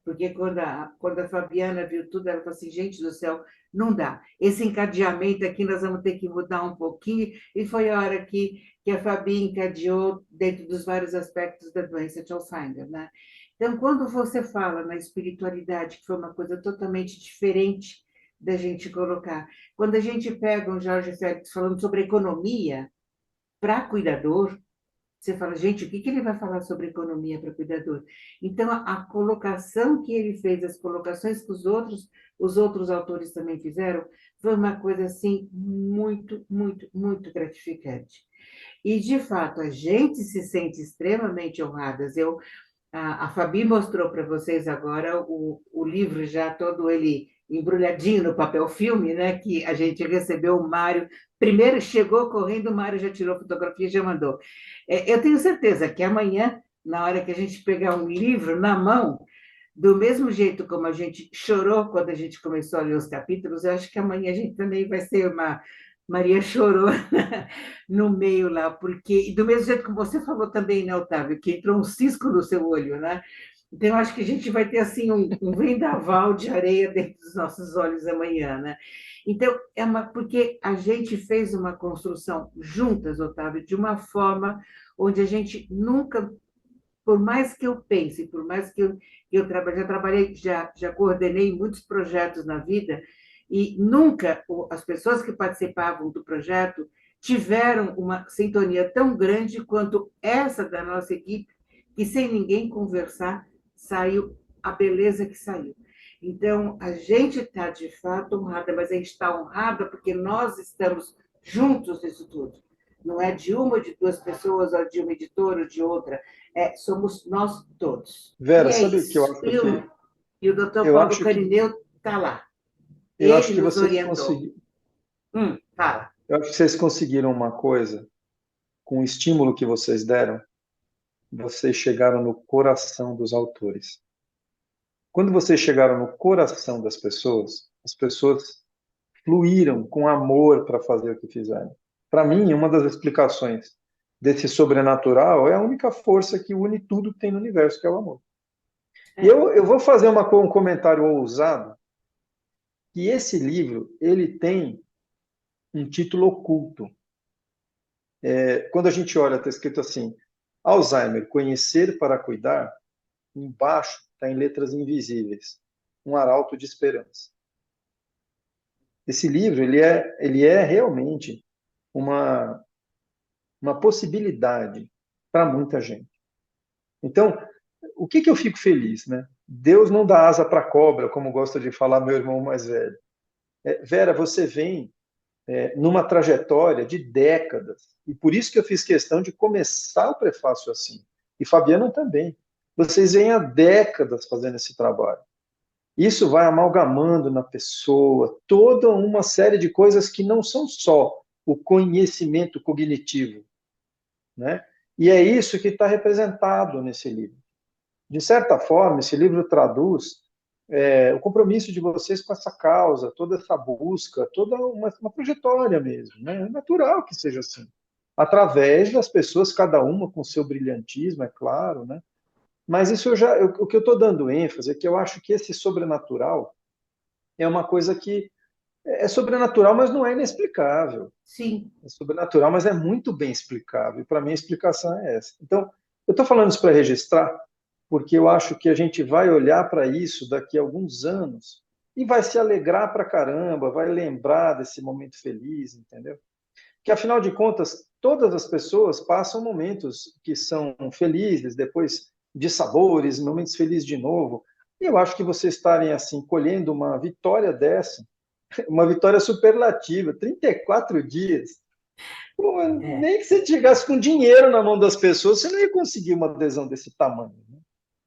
porque quando a Fabiana viu tudo, ela falou assim, gente do céu, não dá. Esse encadeamento aqui nós vamos ter que mudar um pouquinho, e foi a hora que a Fabi encadeou dentro dos vários aspectos da doença de Alzheimer, né? Então, quando você fala na espiritualidade, que foi uma coisa totalmente diferente da gente colocar, quando a gente pega um Jorge Félix falando sobre economia para cuidador, você fala, gente, o que ele vai falar sobre economia para cuidador? Então, a colocação que ele fez, as colocações que os outros autores também fizeram, foi uma coisa, assim, muito, muito, muito gratificante. E, de fato, a gente se sente extremamente honradas. A Fabi mostrou para vocês agora o livro já todo ele embrulhadinho no papel filme, né? Que a gente recebeu o Mário. Primeiro chegou correndo, o Mário já tirou fotografia e já mandou. Eu tenho certeza que amanhã, na hora que a gente pegar um livro na mão, do mesmo jeito como a gente chorou quando a gente começou a ler os capítulos, eu acho que amanhã a gente também vai ser uma Maria chorou no meio lá, porque, e do mesmo jeito que você falou também, né, Otávio, que entrou um cisco no seu olho, né? Então, eu acho que a gente vai ter, assim, um vendaval de areia dentro dos nossos olhos amanhã, né? Então, porque a gente fez uma construção juntas, Otávio, de uma forma onde a gente nunca, por mais que eu pense, por mais que eu já trabalhei, já coordenei muitos projetos na vida, e nunca as pessoas que participavam do projeto tiveram uma sintonia tão grande quanto essa da nossa equipe, que sem ninguém conversar, saiu a beleza que saiu. Então, a gente está, de fato, honrada, mas a gente está honrada porque nós estamos juntos nisso tudo. Não é de uma ou de duas pessoas, ou de uma editora ou de outra. Somos nós todos. Vera, E sabe o que eu isso. acho que... E o doutor Eu Paulo acho que, Carineu está lá. eu acho Ele que nos vocês orientou. Fala. eu acho que vocês conseguiram uma coisa, com o estímulo que vocês deram, vocês chegaram no coração dos autores. Quando vocês chegaram no coração das pessoas, as pessoas fluíram com amor para fazer o que fizeram. Para mim, uma das explicações desse sobrenatural é a única força que une tudo que tem no universo, que é o amor. E eu vou fazer um comentário ousado, que esse livro ele tem um título oculto. Quando a gente olha, está escrito assim, Alzheimer, conhecer para cuidar, embaixo está em letras invisíveis, um arauto de esperança. Esse livro ele é realmente uma possibilidade para muita gente. Então, o que eu fico feliz, né? Deus não dá asa para cobra, como gosta de falar meu irmão mais velho. Vera, você vem numa trajetória de décadas, e por isso que eu fiz questão de começar o prefácio assim. E Fabiana também. Vocês vêm há décadas fazendo esse trabalho. Isso vai amalgamando na pessoa toda uma série de coisas que não são só o conhecimento cognitivo, né? E é isso que está representado nesse livro. De certa forma, esse livro traduz o compromisso de vocês com essa causa, toda essa busca, toda uma trajetória mesmo, né? É natural que seja assim. Através das pessoas, cada uma com seu brilhantismo, é claro, né? Mas isso o que eu estou dando ênfase é que eu acho que esse sobrenatural é uma coisa que é sobrenatural, mas não é inexplicável. Sim. É sobrenatural, mas é muito bem explicável. E para mim a explicação é essa. Então, eu estou falando isso para registrar, porque eu acho que a gente vai olhar para isso daqui a alguns anos e vai se alegrar para caramba, vai lembrar desse momento feliz, entendeu? Que, afinal de contas, todas as pessoas passam momentos que são felizes, depois de sabores, momentos felizes de novo. E eu acho que vocês estarem assim, colhendo uma vitória dessa, uma vitória superlativa, 34 dias. Pô, nem que você chegasse com dinheiro na mão das pessoas, você não ia conseguir uma adesão desse tamanho, né?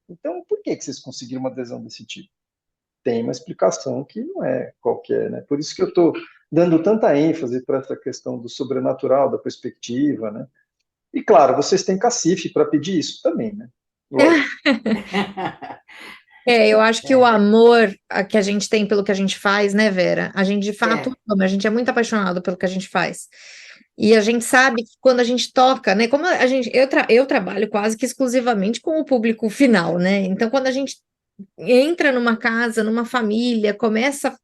Então, por que vocês conseguiram uma adesão desse tipo? Tem uma explicação que não é qualquer, né? Por isso que eu estou dando tanta ênfase para essa questão do sobrenatural, da perspectiva, né? E, claro, vocês têm cacife para pedir isso também, né? Eu acho que o amor que a gente tem pelo que a gente faz, né, Vera? A gente, de fato, ama, a gente é muito apaixonado pelo que a gente faz. E a gente sabe que quando a gente toca, né? Como a gente, eu trabalho quase que exclusivamente com o público final, né? Então, quando a gente entra numa casa, numa família, começa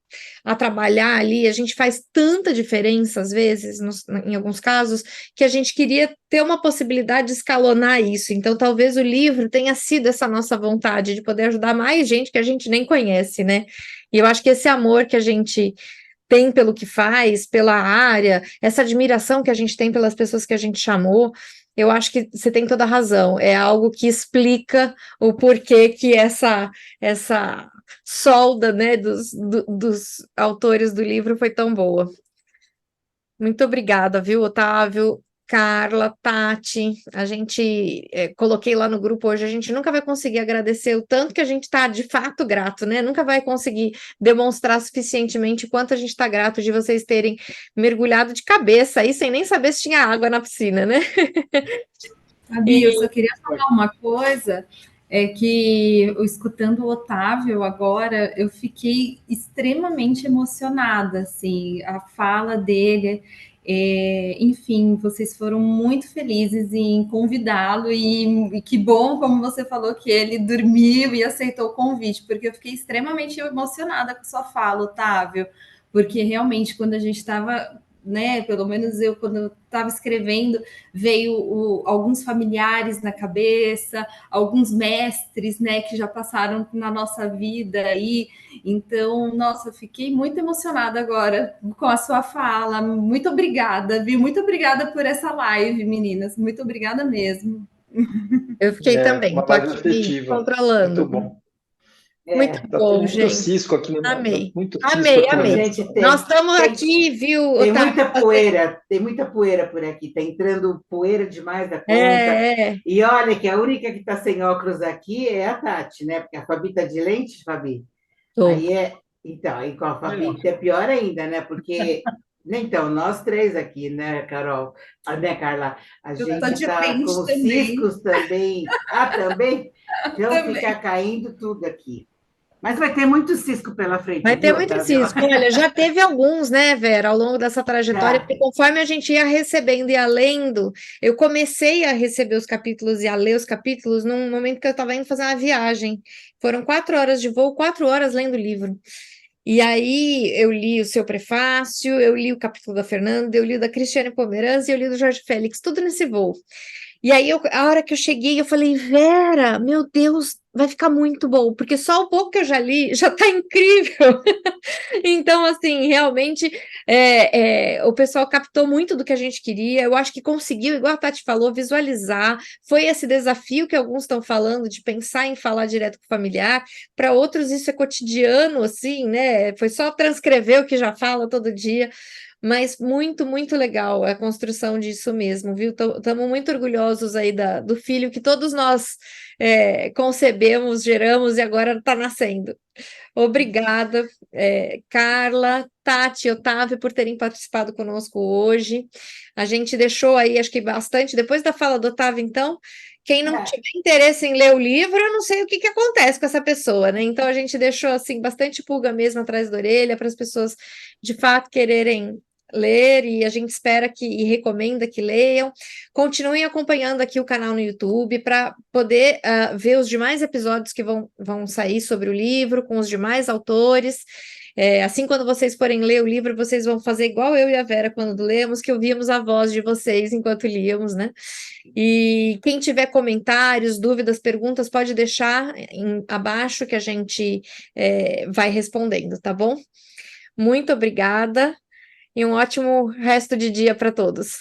a trabalhar ali, a gente faz tanta diferença, às vezes, em alguns casos, que a gente queria ter uma possibilidade de escalonar isso. Então, talvez o livro tenha sido essa nossa vontade de poder ajudar mais gente que a gente nem conhece, né? E eu acho que esse amor que a gente tem pelo que faz, pela área, essa admiração que a gente tem pelas pessoas que a gente chamou, Eu acho que você tem toda a razão. É algo que explica o porquê que essa solda, né, dos autores do livro foi tão boa. Muito obrigada, viu, Otávio, Carla, Tati. A gente coloquei lá no grupo hoje, a gente nunca vai conseguir agradecer o tanto que a gente está de fato grato, né? Nunca vai conseguir demonstrar suficientemente o quanto a gente está grato de vocês terem mergulhado de cabeça aí, sem nem saber se tinha água na piscina, né? Fabi, eu só queria falar uma coisa, é que escutando o Otávio agora, eu fiquei extremamente emocionada, assim, a fala dele, enfim, vocês foram muito felizes em convidá-lo e que bom, como você falou, que ele dormiu e aceitou o convite, porque eu fiquei extremamente emocionada com sua fala, Otávio, porque realmente quando a gente estava, né, pelo menos eu, quando eu estava escrevendo, veio alguns familiares na cabeça, alguns mestres, né, que já passaram na nossa vida aí. Então, nossa, fiquei muito emocionada agora com a sua fala. Muito obrigada, viu? Muito obrigada por essa live, meninas. Muito obrigada mesmo. Eu fiquei também, Uma tô live aqui me afetiva. controlando. Muito bom. Muito É, Tá bom, tendo muito gente. cisco aqui, Amei. muito cisco Amei, aqui na minha amei. gente, sala. Nós estamos aqui, viu, tem Otávio? muita poeira por aqui, está entrando poeira demais da conta. É. E olha que a única que está sem óculos aqui é a Tati, né? Porque a Fabi está de lente, Fabi. Tô. Aí então, aí com a Fabi é pior ainda, né? Porque, então, nós três aqui, né, Carol? Né, Carla? A Eu tô gente de está com lente os também. ciscos também. Ah, também? Então Também. fica caindo tudo aqui. Mas vai ter muito cisco pela frente, Vai ter viu, muito Otávio? cisco. Olha, já teve alguns, né, Vera, ao longo dessa trajetória, Já. porque conforme a gente ia recebendo e ia lendo, eu comecei a receber os capítulos e a ler os capítulos num momento que eu estava indo fazer uma viagem. Foram 4 horas de voo, 4 horas lendo o livro. E aí eu li o seu prefácio, eu li o capítulo da Fernanda, eu li o da Cristiane Pomeranz e eu li o do Jorge Félix, tudo nesse voo. E aí, a hora que eu cheguei, eu falei, Vera, meu Deus, vai ficar muito bom, porque só o pouco que eu já li já tá incrível. Então, assim, realmente, o pessoal captou muito do que a gente queria. Eu acho que conseguiu, igual a Tati falou, visualizar. Foi esse desafio que alguns estão falando, de pensar em falar direto com o familiar. Para outros, isso é cotidiano, assim, né? Foi só transcrever o que já fala todo dia. Mas muito, muito legal a construção disso mesmo, viu? Estamos muito orgulhosos aí do filho que todos nós concebemos, geramos e agora está nascendo. Obrigada, Carla, Tati, Otávio, por terem participado conosco hoje. A gente deixou aí, acho que bastante, depois da fala do Otávio, então, quem não tiver interesse em ler o livro, eu não sei o que acontece com essa pessoa, né? Então, a gente deixou, assim, bastante pulga mesmo atrás da orelha para as pessoas, de fato, quererem ler, e a gente espera e recomenda que leiam. Continuem acompanhando aqui o canal no YouTube para poder ver os demais episódios que vão sair sobre o livro, com os demais autores. Assim, quando vocês forem ler o livro, vocês vão fazer igual eu e a Vera quando lemos, que ouvíamos a voz de vocês enquanto líamos, né? E quem tiver comentários, dúvidas, perguntas, pode deixar abaixo que a gente vai respondendo, tá bom? Muito obrigada e um ótimo resto de dia para todos.